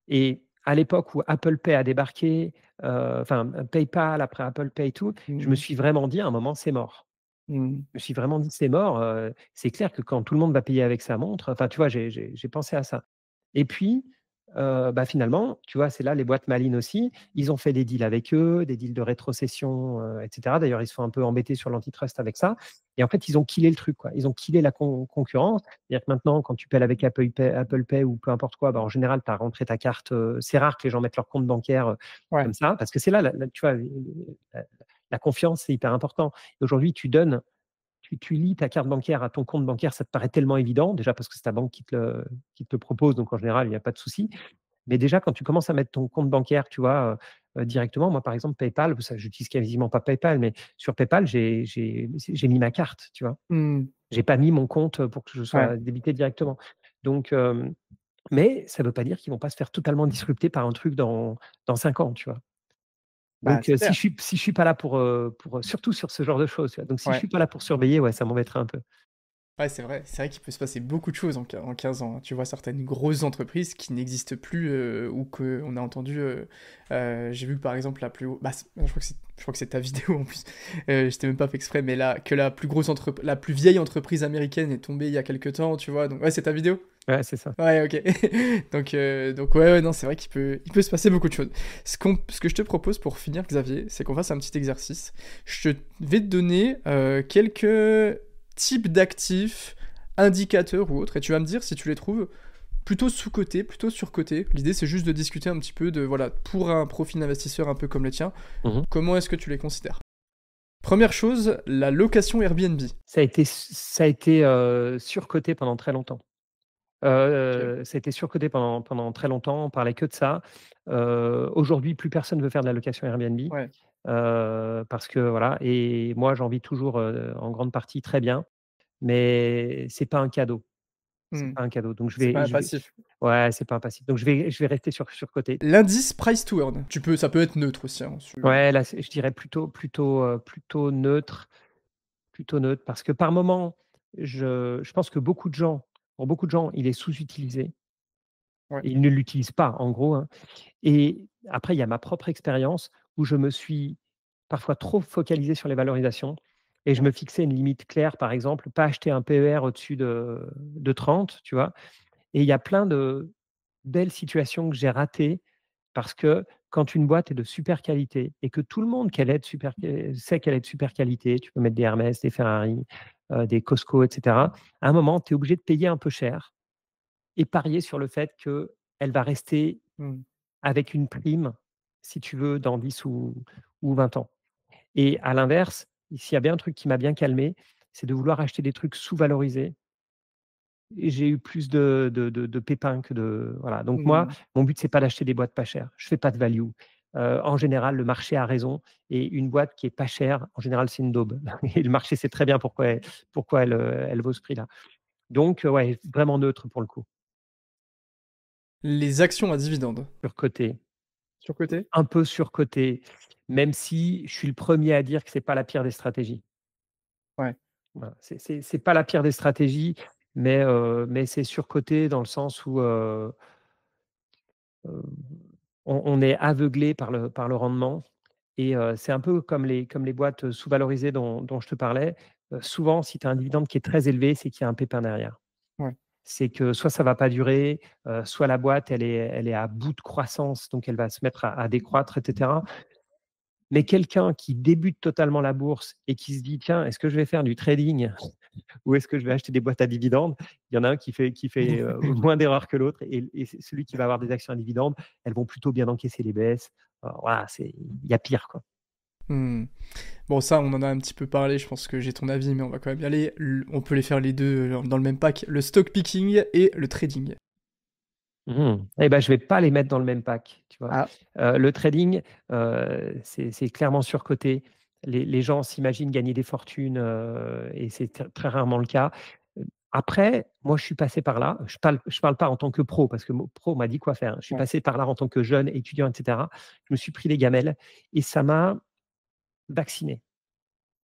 et à l'époque où Apple Pay a débarqué, enfin, PayPal, après Apple Pay et tout, je me Mmh. suis vraiment dit: «À un moment, c'est mort». Mmh. Je me suis vraiment dit: «C'est mort», c'est clair que quand tout le monde va payer avec sa montre, enfin, tu vois, j'ai pensé à ça. Et puis, bah, finalement, tu vois, c'est là les boîtes malines aussi. Ils ont fait des deals avec eux, des deals de rétrocession, et cetera. D'ailleurs, ils se font un peu embêter sur l'antitrust avec ça et en fait, ils ont killé le truc, quoi. Ils ont killé la concurrence. C'est-à-dire que maintenant, quand tu paies avec Apple Pay ou peu importe quoi, bah, en général, tu as rentré ta carte, c'est rare que les gens mettent leur compte bancaire, Ouais. comme ça parce que c'est là la tu vois, la confiance, c'est hyper important. Et aujourd'hui, tu lies ta carte bancaire à ton compte bancaire, ça te paraît tellement évident, déjà parce que c'est ta banque qui te le propose, donc en général, il y a pas de souci. Mais déjà, quand tu commences à mettre ton compte bancaire, tu vois, directement, moi, par exemple, PayPal, ça, j'utilise quasiment pas PayPal, mais sur PayPal, j'ai mis ma carte, tu vois? Mmh. J'ai pas mis mon compte, pour que je Ouais. sois débité directement. Donc, mais ça veut pas dire qu'ils vont pas se faire totalement disrupter par un truc dans 5 ans, tu vois? Bah, Donc, c'est clair. si je suis pas là pour, surtout sur ce genre de choses, tu vois? Donc si je Ouais. suis pas là pour surveiller, ouais, ça m'embêterait un peu. Ouais, c'est vrai qu'il peut se passer beaucoup de choses en 15 ans, hein. Tu vois certaines grosses entreprises qui n'existent plus, ou qu'on a entendu, j'ai vu par exemple la plus bah, je crois que c'est ta vidéo en plus, je t'ai même pas fait exprès, mais là, que la plus vieille entreprise américaine est tombée il y a quelque temps, tu vois? Donc ouais, c'est ta vidéo? Ouais, c'est ça. Ouais, OK. Donc ouais, ouais, non, c'est vrai il peut se passer beaucoup de choses. Ce que je te propose pour finir, Xavier, c'est qu'on fasse un petit exercice. Je vais te donner quelques types d'actifs, indicateurs ou autres, et tu vas me dire si tu les trouves plutôt sous-cotés, plutôt surcotés. L'idée, c'est juste de discuter un petit peu de, voilà, pour un profil d'investisseur un peu comme le tien, Mmh mh. comment est-ce que tu les considères? Première chose, la location Airbnb. Ça a été, surcoté pendant très longtemps. OK. Ça a été surcoté pendant très longtemps, on parlait que de ça. Aujourd'hui, plus personne veut faire de la location Airbnb, Ouais. parce que voilà et moi, j'en vis toujours, en grande partie très bien, mais c'est pas un cadeau. C'est Hmm. pas un cadeau, donc C'est pas un je vais passif. ouais, c'est pas un passif, donc je vais rester surcoté. L'indice price to earn. Ça peut être neutre aussi, hein, Ouais, là, je dirais plutôt neutre. Plutôt neutre parce que par moment, je pense que pour beaucoup de gens, il est sous-utilisé ouais. et ils ne l'utilisent pas en gros, hein. Et après il y a ma propre expérience où je me suis parfois trop focalisé sur les valorisations et je Ouais. me fixais une limite claire, par exemple, pas acheter un PER au-dessus de 30, tu vois? Et il y a plein de belles situations que j'ai ratées parce que quand une boîte est de super qualité et que tout le monde sait qu'elle est de super qualité, tu peux mettre des Hermès, des Ferrari, des Costco et cetera. À un moment, tu es obligé de payer un peu cher et parier sur le fait qu'elle va rester Mmh. avec une prime, si tu veux, dans 10 ou 20 ans. Et à l'inverse, s'il y a bien un truc qui m'a bien calmé, c'est de vouloir acheter des trucs sous-valorisés et j'ai eu plus de pépins que de voilà. Donc moi, Mmh. mon but, c'est pas d'acheter des boîtes pas chères. Je fais pas de value. En général, le marché a raison et une boîte qui est pas chère, en général, c'est une daube et le marché sait très bien pourquoi elle vaut ce prix-là. Donc ouais, vraiment neutre pour le coup. Les actions à dividendes. surcotées, Surcoté? un peu surcotées, même si je suis le premier à dire que c'est pas la pire des stratégies. Ouais, Voilà, c'est pas la pire des stratégies, mais c'est surcoté dans le sens où, heu, on est aveuglé par le rendement et c'est un peu comme les boîtes, sous-valorisées dont je te parlais. Souvent, si tu as un dividende qui est très élevé, c'est qu'il y a un pépin derrière. ouais. C'est que soit ça va pas durer, soit la boîte elle est à bout de croissance, donc elle va se mettre à décroître et cetera. Mais quelqu'un qui débute totalement la bourse et qui se dit: «Tiens, est-ce que je vais faire du trading ou est-ce que je vais acheter des boîtes à dividendes?» Il y en a un qui fait, moins d'erreurs que l'autre et c'est celui qui va avoir des actions à dividendes, elles vont plutôt bien encaisser les baisses. Voilà, il y a pire, quoi. Mmh. Bon, ça, on en a un petit peu parlé, je pense que j'ai ton avis, mais on va quand même y aller. On peut les faire les deux dans le même pack, le stock picking et le trading. Mmh. Et ben, je vais pas les mettre dans le même pack, tu vois? Ah, Le trading, c'est clairement surcoté. Les gens s'imaginent gagner des fortunes, et c'est très rarement le cas. Après, moi, je suis passé par là. Je parle pas en tant que pro parce que mo pro, on m'a dit quoi faire. Je suis ouais, passé par là en tant que jeune étudiant et cetera. Je me suis pris les gamelles et ça m'a vacciné.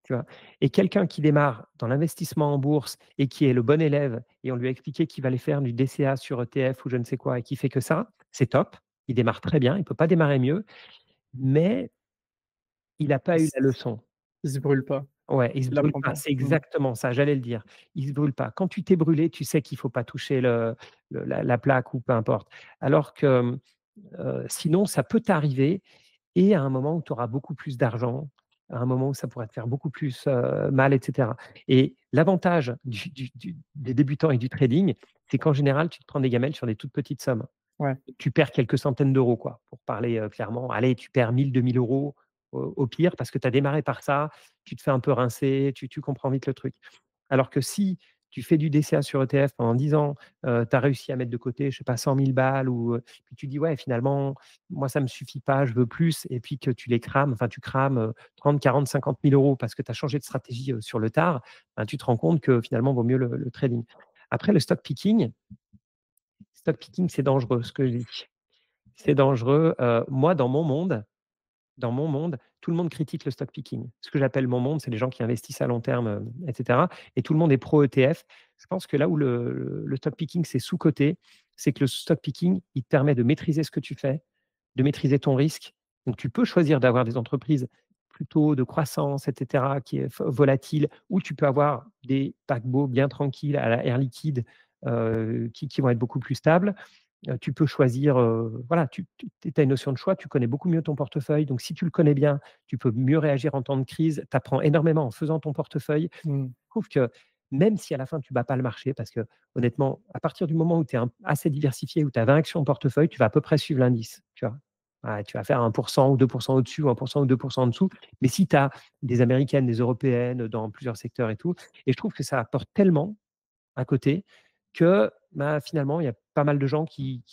Tu vois? Et quelqu'un qui démarre dans l'investissement en bourse et qui est le bon élève et on lui a expliqué qu'il va aller faire du DCA sur ETF ou je ne sais quoi et qui fait que ça, c'est top. Il démarre très bien, il peut pas démarrer mieux, mais il n'a pas il eu s la leçon. il se brûle pas, Ouais, il se il brûle apprend pas, pas. c'est Mmh. exactement ça, j'allais le dire. Il se brûle pas. Quand tu t'es brûlé, tu sais qu'il faut pas toucher la plaque ou peu importe. Alors que, sinon ça peut t'arriver et à un moment où tu auras beaucoup plus d'argent, à un moment où ça pourrait te faire beaucoup plus, mal et cetera et l'avantage des débutants et du trading, c'est qu'en général, tu te prends des gamelles sur des toutes petites sommes. Ouais. Tu perds quelques centaines d'euros, quoi, pour parler, clairement. Allez, tu perds 1 000-2 000 € au pire parce que tu as démarré par ça, tu te fais un peu rincer, tu comprends vite le truc. Alors que si tu fais du DCA sur ETF pendant 10 ans, tu as réussi à mettre de côté, je sais pas, 100 000 balles ou, puis tu dis: «Ouais, finalement, moi, ça me suffit pas, je veux plus» et puis que tu les crames, enfin, tu crames, 30 000 40 000 € parce que tu as changé de stratégie, sur le tard, ben, tu te rends compte que finalement, vaut mieux le trading. Après le stock picking, c'est dangereux, ce que je dis. C'est dangereux, moi, dans mon monde, tout le monde critique le stock picking. Ce que j'appelle mon monde, c'est les gens qui investissent à long terme, et cetera et tout le monde est pro ETF. Je pense que là où le stock picking, c'est sous-coté, c'est que le stock picking, il te permet de maîtriser ce que tu fais, de maîtriser ton risque. Donc tu peux choisir d'avoir des entreprises plutôt de croissance et cetera, qui est volatile ou tu peux avoir des paquebots bien tranquilles à la Air Liquide, qui vont être beaucoup plus stables. Tu peux choisir, voilà, tu as une notion de choix, tu connais beaucoup mieux ton portefeuille, donc si tu le connais bien, tu peux mieux réagir en temps de crise. Tu apprends énormément en faisant ton portefeuille. Mmh. Je trouve que même si à la fin tu bats pas le marché, parce que honnêtement, à partir du moment où tu es assez diversifié, où tu as 20 actions en portefeuille, tu vas à peu près suivre l'indice, tu vois? Ouais, tu vas faire 1 ou 2 au-dessus ou 1 ou 2 en dessous. Mais si tu as des américaines, des européennes dans plusieurs secteurs et tout et je trouve que ça apporte tellement à côté que, bah, finalement, il y a pas mal de gens qui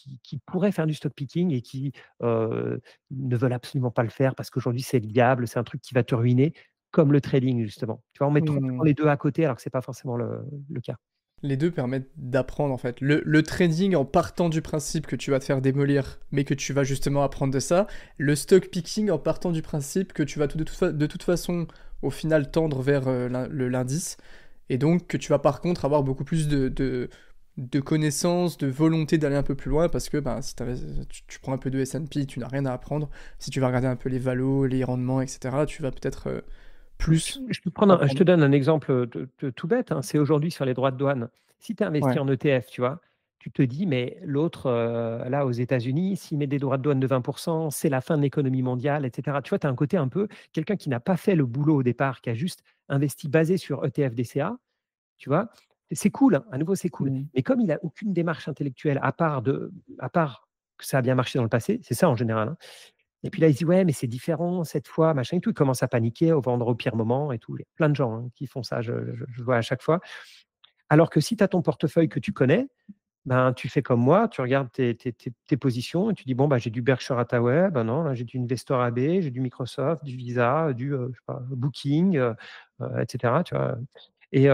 pourraient faire du stock picking et qui, ne veulent absolument pas le faire parce qu'aujourd'hui, c'est le diable, c'est un truc qui va te ruiner, comme le trading justement. Tu vois? On met trop souvent Mmh. les 2 à côté alors que c'est pas forcément le cas. Les 2 permettent d'apprendre, en fait. Le trading en partant du principe que tu vas te faire démolir, mais que tu vas justement apprendre de ça. Le stock picking en partant du principe que tu vas de toute façon, au final, tendre vers, l'indice et donc que tu vas par contre avoir beaucoup plus de connaissances, de volonté d'aller un peu plus loin parce que, ben, si tu prends un peu de S&P, tu n'as rien à apprendre. Si tu vas regarder un peu les valos, les rendements et cetera, tu vas peut-être, plus Je apprendre. te donne un exemple, de tout bête, hein, c'est aujourd'hui sur les droits de douane. Si tu investis Ouais, en ETF, tu vois? Tu te dis: «Mais l'autre, là, aux États-Unis, s'il met des droits de douane de 20 c'est la fin de l'économie mondiale» et cetera. Tu vois? Tu as un côté un peu quelqu'un qui n'a pas fait le boulot au départ, qui a juste investi basé sur ETF DCA, tu vois? C'est cool, hein, à nouveau, c'est cool. mmh, Mais comme il a aucune démarche intellectuelle à part que ça a bien marché dans le passé, c'est ça en général, hein. Et puis là, il se dit: «Ouais, mais c'est différent cette fois, machin et tout». Il commence à paniquer, au vendre au pire moment et tout. Il y a plein de gens, hein, qui font ça, je vois à chaque fois. Alors que si tu as ton portefeuille que tu connais, ben, tu fais comme moi, tu regardes tes positions et tu dis: «Bon, bah, j'ai du Berkshire Hathaway, ben non, là, j'ai du Investor AB, j'ai du Microsoft, du Visa, du, je sais pas, Booking, et cetera», tu vois? Et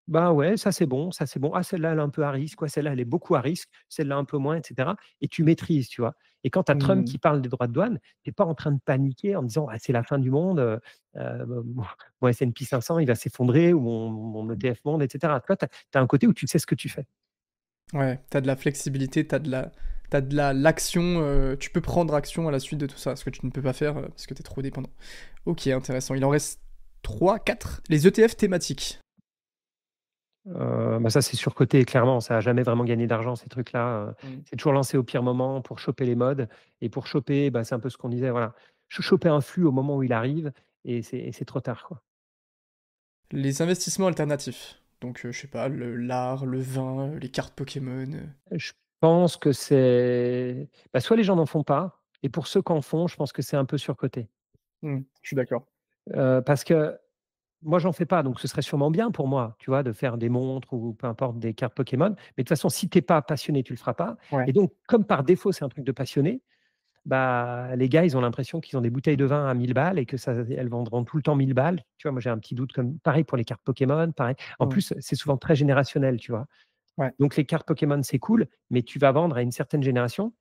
Bah, ouais, ça c'est bon, ça c'est bon. Ah, celle-là, elle est un peu à risque, ouais, celle-là, elle est beaucoup à risque, celle-là un peu moins, et cetera, et tu maîtrises, tu vois? Et quand tu as Trump Mmh. qui parle des droits de douane, tu es pas en train de paniquer en disant: «Ah, c'est la fin du monde, mon S&P 500, il va s'effondrer ou mon ETF monde», et cetera. Toi, tu as un côté où tu sais ce que tu fais. Ouais, t'as de la flexibilité, t'as de la l'action, tu peux prendre action à la suite de tout ça, ce que tu ne peux pas faire, parce que t'es trop dépendant. OK, intéressant. Il en reste 3, 4. Les ETF thématiques. Bah, ça, c'est surcoté clairement, ça a jamais vraiment gagné d'argent ces trucs-là, Mmh. c'est toujours lancé au pire moment pour choper les modes et pour choper, bah, c'est un peu ce qu'on disait, voilà, choper un flux au moment où il arrive et c'est trop tard, quoi. Les investissements alternatifs. Donc, je sais pas, l'art, le vin, les cartes Pokémon. Je pense que c'est bah, soit les gens n'en font pas et pour ceux qui en font, je pense que c'est un peu surcoté. Je suis d'accord. Parce que moi, j'en fais pas, donc ce serait sûrement bien pour moi, tu vois, de faire des montres ou peu importe, des cartes Pokémon. Mais de toute façon, si tu es pas passionné, tu le feras pas Ouais. et donc comme par défaut, c'est un truc de passionné, bah, les gars, ils ont l'impression qu'ils ont des bouteilles de vin à 1000 balles et que ça elles vendront tout le temps 1000 balles. Tu vois, moi, j'ai un petit doute comme pareil pour les cartes Pokémon, pareil. En Mmh. plus, c'est souvent très générationnel, tu vois? Ouais. Donc les cartes Pokémon, c'est cool, mais tu vas vendre à une certaine génération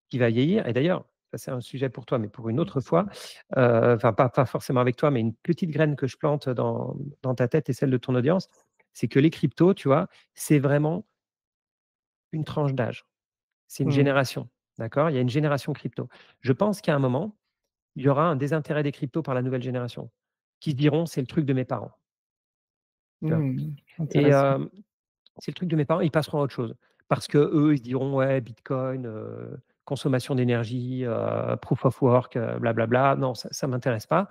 qui va vieillir et d'ailleurs, ça c'est un sujet pour toi, mais pour une autre fois, enfin pas forcément avec toi, mais une petite graine que je plante dans ta tête et celle de ton audience, c'est que les cryptos, tu vois, c'est vraiment une tranche d'âge. C'est une Mmh. génération, d'accord? Il y a une génération crypto. Je pense qu'à un moment, il y aura un désintérêt des cryptos par la nouvelle génération, qui se diront: «C'est le truc de mes parents», tu vois? Et Intéressant. c'est le truc de mes parents, ils passeront à autre chose. Parce qu'eux, ils se diront: «Ouais, bitcoin, consommation d'énergie, proof of work, bla. Non, ça m'intéresse pas».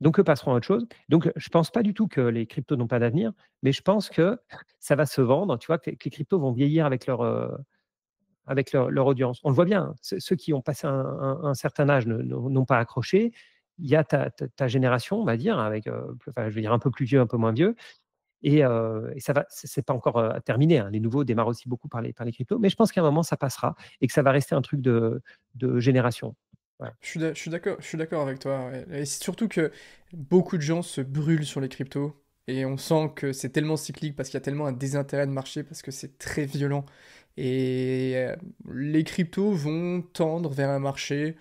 Donc eux passeront à autre chose. Donc je pense pas du tout que les cryptos n'ont pas d'avenir, mais je pense que ça va se vendre, tu vois? Que les cryptos vont vieillir avec leur audience. On le voit bien, hein, ceux qui ont passé un certain âge n'ont pas accroché. Il y a ta génération, on va dire, avec, enfin, je vais dire un peu plus vieux, un peu moins vieux, et ça va, c'est pas encore, terminé, hein. Les nouveaux démarrent aussi beaucoup par les cryptos, mais je pense qu'à un moment ça passera et que ça va rester un truc de génération. Voilà. Je suis d'accord avec toi, ouais. Et c'est surtout que beaucoup de gens se brûlent sur les cryptos et on sent que c'est tellement cyclique parce qu'il y a tellement un désintérêt de marché parce que c'est très violent. Et les cryptos vont tendre vers un marché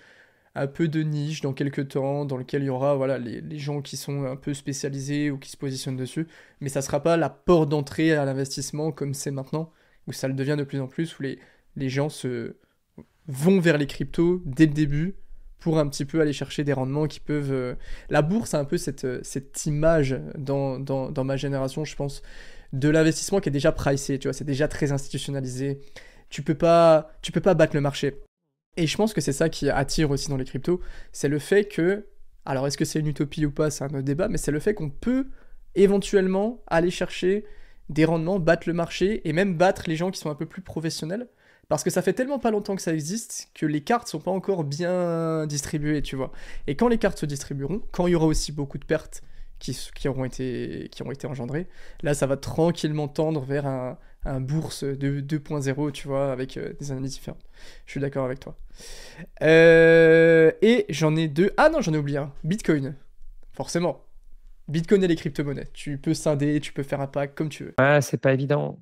un peu de niche dans quelques temps, dans lequel il y aura voilà, les gens qui sont un peu spécialisés ou qui se positionnent dessus, mais ça sera pas la porte d'entrée à l'investissement comme c'est maintenant, où ça le devient de plus en plus, où les gens se vont vers les cryptos dès le début pour un petit peu aller chercher des rendements qui peuvent... La bourse a un peu cette image dans ma génération, je pense, de l'investissement qui est déjà pricé, tu vois, c'est déjà très institutionnalisé. Tu peux pas battre le marché. Et je pense que c'est ça qui attire aussi dans les cryptos, c'est le fait que, alors est-ce que c'est une utopie ou pas, c'est un autre débat, mais c'est le fait qu'on peut éventuellement aller chercher des rendements, battre le marché et même battre les gens qui sont un peu plus professionnels, parce que ça fait tellement pas longtemps que ça existe que les cartes sont pas encore bien distribuées, tu vois. Et quand les cartes se distribueront, quand il y aura aussi beaucoup de pertes qui auront été engendrées, là ça va tranquillement tendre vers un bourse de 2.0, tu vois, avec des analyses différentes. Je suis d'accord avec toi. Et j'en ai deux. Ah non, j'en ai oublié un. Bitcoin. Forcément. Bitcoin et les crypto-monnaies. Tu peux scinder, tu peux faire un pack comme tu veux. Ouais, c'est pas évident.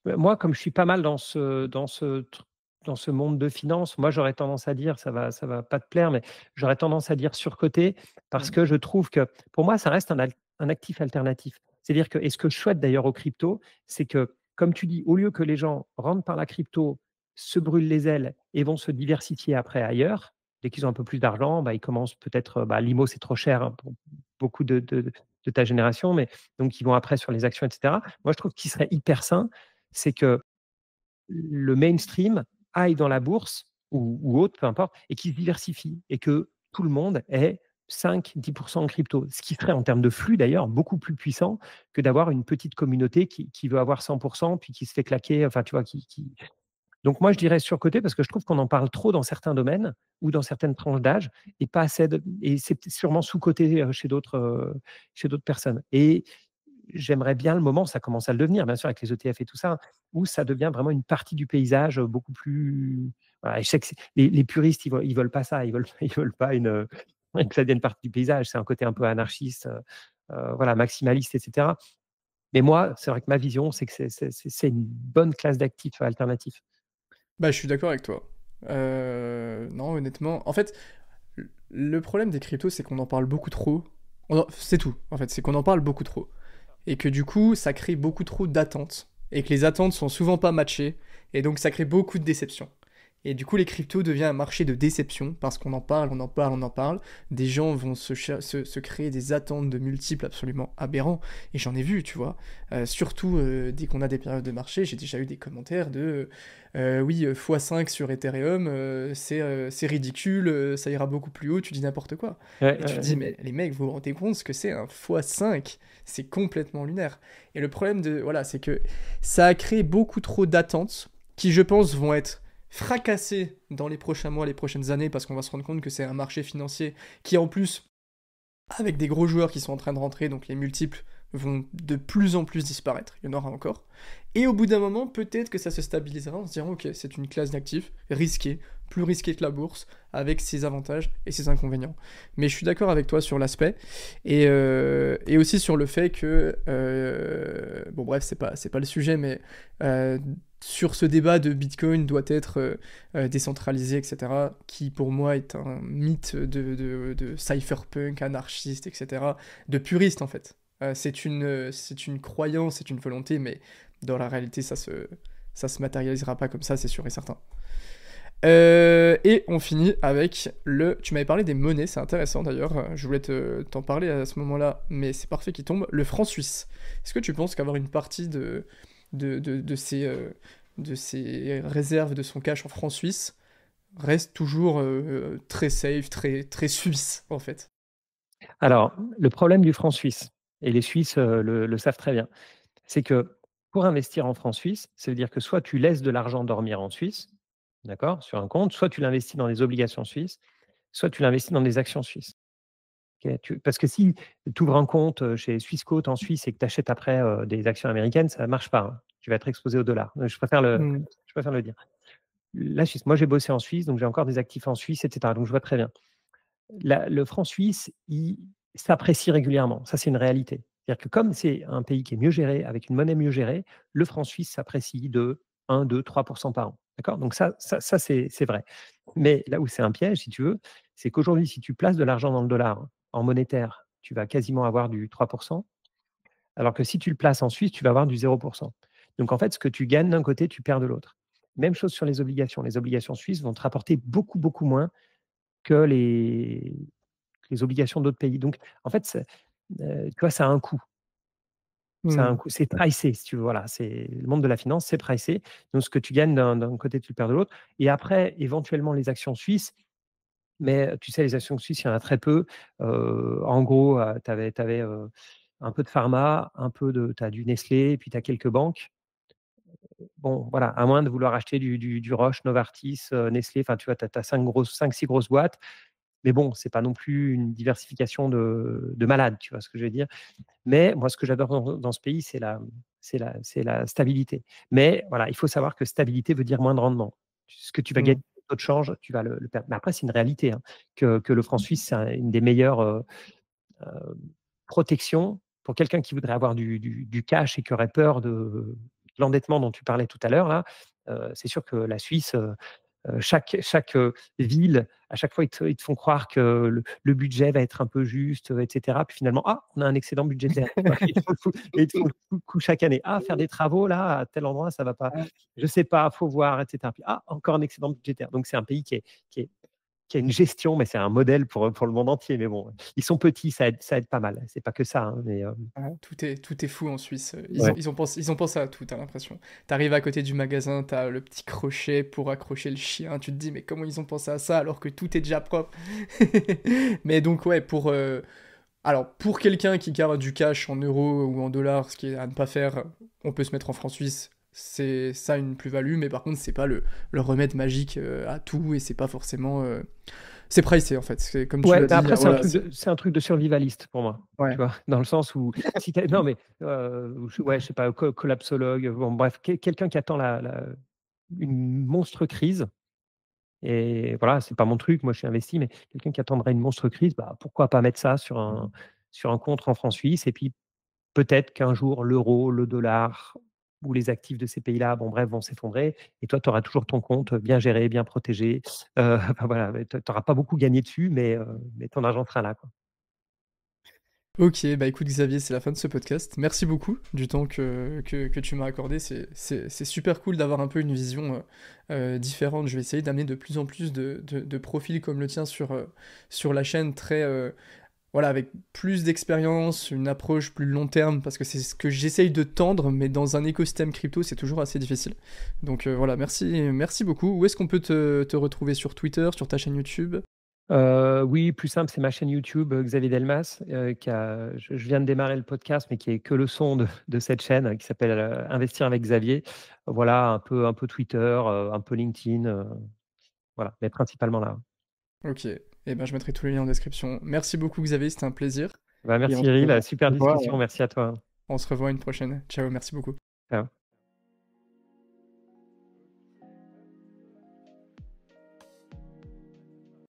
Moi, comme je suis pas mal dans ce monde de finance, moi, j'aurais tendance à dire, ça va pas te plaire, mais j'aurais tendance à dire surcoté parce Mm. que je trouve que, pour moi, ça reste un actif alternatif. C'est-à-dire que et ce que je souhaite d'ailleurs aux cryptos, c'est que, comme tu dis, au lieu que les gens rentrent par la crypto, se brûlent les ailes et vont se diversifier après ailleurs, dès qu'ils ont un peu plus d'argent, bah, ils commencent peut-être, bah, l'IMO, c'est trop cher, hein, pour beaucoup de ta génération, mais donc ils vont après sur les actions, et cetera. Moi, je trouve qu'il serait hyper sain, c'est que le mainstream aille dans la bourse ou autre, peu importe, et qu'il se diversifie et que tout le monde ait 5-10 en crypto. Ce qui serait en termes de flux d'ailleurs beaucoup plus puissant que d'avoir une petite communauté qui veut avoir 100 puis qui se fait claquer, enfin tu vois, donc moi je dirais surcoté parce que je trouve qu'on en parle trop dans certains domaines ou dans certaines tranches d'âge et pas assez et c'est sûrement sous-coté, chez d'autres personnes et j'aimerais bien le moment, ça commence à le devenir, bien sûr, avec les ETF et tout ça, où ça devient vraiment une partie du paysage, beaucoup plus voilà, et je sais que les puristes, ils veulent pas ça, ils veulent pas que ça devienne partie du paysage. C'est un côté un peu anarchiste, voilà, maximaliste et cetera. Mais moi, c'est vrai que ma vision, c'est que c'est une bonne classe d'actifs alternatifs. Bah, je suis d'accord avec toi. Non, honnêtement, en fait, le problème des cryptos, c'est qu'on en parle beaucoup trop. C'est tout, en fait, c'est qu'on en parle beaucoup trop. Et que du coup, ça crée beaucoup trop d'attentes. Et que les attentes sont souvent pas matchées. Et donc, ça crée beaucoup de déceptions. Et du coup, les cryptos devient un marché de déception parce qu'on en parle, on en parle, on en parle. Des gens vont se créer des attentes de multiples absolument aberrants. Et j'en ai vu, tu vois. Surtout dès qu'on a des périodes de marché, j'ai déjà eu des commentaires de oui, x5 sur Ethereum, c'est ridicule, ça ira beaucoup plus haut, tu dis n'importe quoi. Ouais, Et tu te dis, mais les mecs, vous vous rendez compte ce que c'est un x5? C'est complètement lunaire. Et le problème voilà, c'est que ça a créé beaucoup trop d'attentes qui, je pense, vont être fracassées dans les prochains mois, les prochaines années, parce qu'on va se rendre compte que c'est un marché financier qui, en plus, avec des gros joueurs qui sont en train de rentrer, donc les multiples vont de plus en plus disparaître, il y en aura encore. Et au bout d'un moment, peut-être que ça se stabilisera en se disant, ok, c'est une classe d'actifs risquée, plus risquée que la bourse, avec ses avantages et ses inconvénients. Mais je suis d'accord avec toi sur l'aspect, et aussi sur le fait que, bon bref, c'est pas le sujet, mais sur ce débat de Bitcoin doit être décentralisé, etc., qui pour moi est un mythe de cypherpunk, anarchiste, etc., de puriste en fait. C'est une croyance, c'est une volonté, mais dans la réalité, ça se matérialisera pas comme ça, c'est sûr et certain. Et on finit avec le... Tu m'avais parlé des monnaies, c'est intéressant d'ailleurs, je voulais t'en parler à ce moment-là, mais c'est parfait qu'il tombe. Le franc suisse. Est-ce que tu penses qu'avoir une partie de ces réserves, de son cash en franc suisse, reste toujours très safe, très suisse en fait? alors, le problème du franc suisse, et les Suisses le savent très bien, c'est que pour investir en franc suisse, ça veut dire que soit tu laisses de l'argent dormir en Suisse, d'accord, sur un compte, soit tu l'investis dans des obligations suisses, soit tu l'investis dans des actions suisses. Ok, parce que si tu ouvres un compte chez Swissquote en Suisse et que tu achètes après des actions américaines, ça ne marche pas, hein. Tu vas être exposé au dollar. Hmm. Je préfère le dire. La Suisse, moi j'ai bossé en Suisse, donc j'ai encore des actifs en Suisse, etc. Donc je vois très bien. Le franc suisse, il s'apprécie régulièrement. Ça, c'est une réalité. C'est-à-dire que comme c'est un pays qui est mieux géré, avec une monnaie mieux gérée, le franc suisse s'apprécie de 1, 2, 3% par an. D'accord. Donc ça c'est vrai. Mais là où c'est un piège, si tu veux, c'est qu'aujourd'hui, si tu places de l'argent dans le dollar en monétaire, tu vas quasiment avoir du 3%, alors que si tu le places en Suisse, tu vas avoir du 0%. Donc en fait, ce que tu gagnes d'un côté, tu perds de l'autre. Même chose sur les obligations. Les obligations suisses vont te rapporter beaucoup, beaucoup moins que les obligations d'autres pays. Donc, en fait, tu vois, ça a un coût. Ça a un Hmm. coût. C'est pricé, si tu veux. Voilà, c'est le monde de la finance, c'est pricé. Donc, ce que tu gagnes d'un côté, tu le perds de l'autre. Et après, éventuellement, les actions suisses. Mais tu sais, les actions suisses, il y en a très peu. En gros, tu avais, un peu de pharma, tu as du Nestlé, et puis tu as quelques banques. Bon, voilà, à moins de vouloir acheter du Roche, Novartis, Nestlé, enfin, tu vois, tu as 5-6 grosses boîtes. Mais bon, c'est pas non plus une diversification de malades, tu vois ce que je veux dire? Mais moi, ce que j'adore dans ce pays, c'est la stabilité. Mais voilà, il faut savoir que stabilité veut dire moins de rendement. Ce que tu vas gagner Hmm. au taux de change, tu vas le perdre. Mais après, c'est une réalité, hein, que le franc suisse, c'est une des meilleures protections pour quelqu'un qui voudrait avoir du cash et qui aurait peur de l'endettement dont tu parlais tout à l'heure. Là, c'est sûr que la Suisse, chaque ville, à chaque fois, ils te font croire que le budget va être un peu juste, etc. Puis finalement, ah, on a un excédent budgétaire. Tu vois, ils te font le coup chaque année. Ah, faire des travaux là, à tel endroit, ça va pas. Je sais pas, faut voir, etc. Puis, ah, encore un excédent budgétaire. Donc c'est un pays qui est qui a une gestion, mais c'est un modèle pour le monde entier. Mais bon, ils sont petits, ça aide pas mal. C'est pas que ça, hein, mais Ah, tout est fou en Suisse. ouais. Ils ont pensé à tout, t'as l'impression. T'arrives à côté du magasin, t'as le petit crochet pour accrocher le chien. Tu te dis, mais comment ils ont pensé à ça alors que tout est déjà propre? Mais donc, ouais, alors, pour quelqu'un qui garde du cash en euros ou en dollars, ce qui est à ne pas faire, on peut se mettre en francs suisses. C'est ça une plus-value, mais par contre, c'est pas le remède magique à tout et c'est pas forcément. C'est pricé en fait. C'est comme tu Ouais, l'as mais dit. après, Voilà, c'est un truc de survivaliste pour moi. Tu ouais. vois, dans le sens où, si non, mais, ouais, je sais pas, collapsologue, bon, bref, quelqu'un qui attend une monstre crise, et voilà, c'est pas mon truc, moi je suis investi, mais quelqu'un qui attendrait une monstre crise, bah, pourquoi pas mettre ça sur un compte en francs suisses, et puis peut-être qu'un jour l'euro, le dollar ou les actifs de ces pays-là, bon bref, vont s'effondrer et toi, tu auras toujours ton compte bien géré, bien protégé. Enfin voilà, tu auras pas beaucoup gagné dessus, mais ton argent sera là, quoi. OK, bah, écoute Xavier, c'est la fin de ce podcast. Merci beaucoup du temps que tu m'as accordé. C'est super cool d'avoir un peu une vision, différente. Je vais essayer d'amener de plus en plus de profils comme le tien sur la chaîne très, voilà, avec plus d'expérience, une approche plus long terme, parce que c'est ce que j'essaye de tendre, mais dans un écosystème crypto, c'est toujours assez difficile. Donc, voilà, merci beaucoup. Où est-ce qu'on peut te retrouver sur Twitter, sur ta chaîne YouTube? Oui, plus simple, c'est ma chaîne YouTube, Xavier Delmas, qui a je viens de démarrer le podcast, mais qui est que le son de cette chaîne, qui s'appelle, Investir avec Xavier. Voilà, un peu Twitter, un peu LinkedIn, voilà, mais principalement là. OK. Et ben, je mettrai tous les liens en description. Merci beaucoup Xavier, c'était un plaisir. Bah, Et merci Cyril, super se revoit, discussion, merci à toi. on se revoit une prochaine. Ciao, merci beaucoup. Ciao.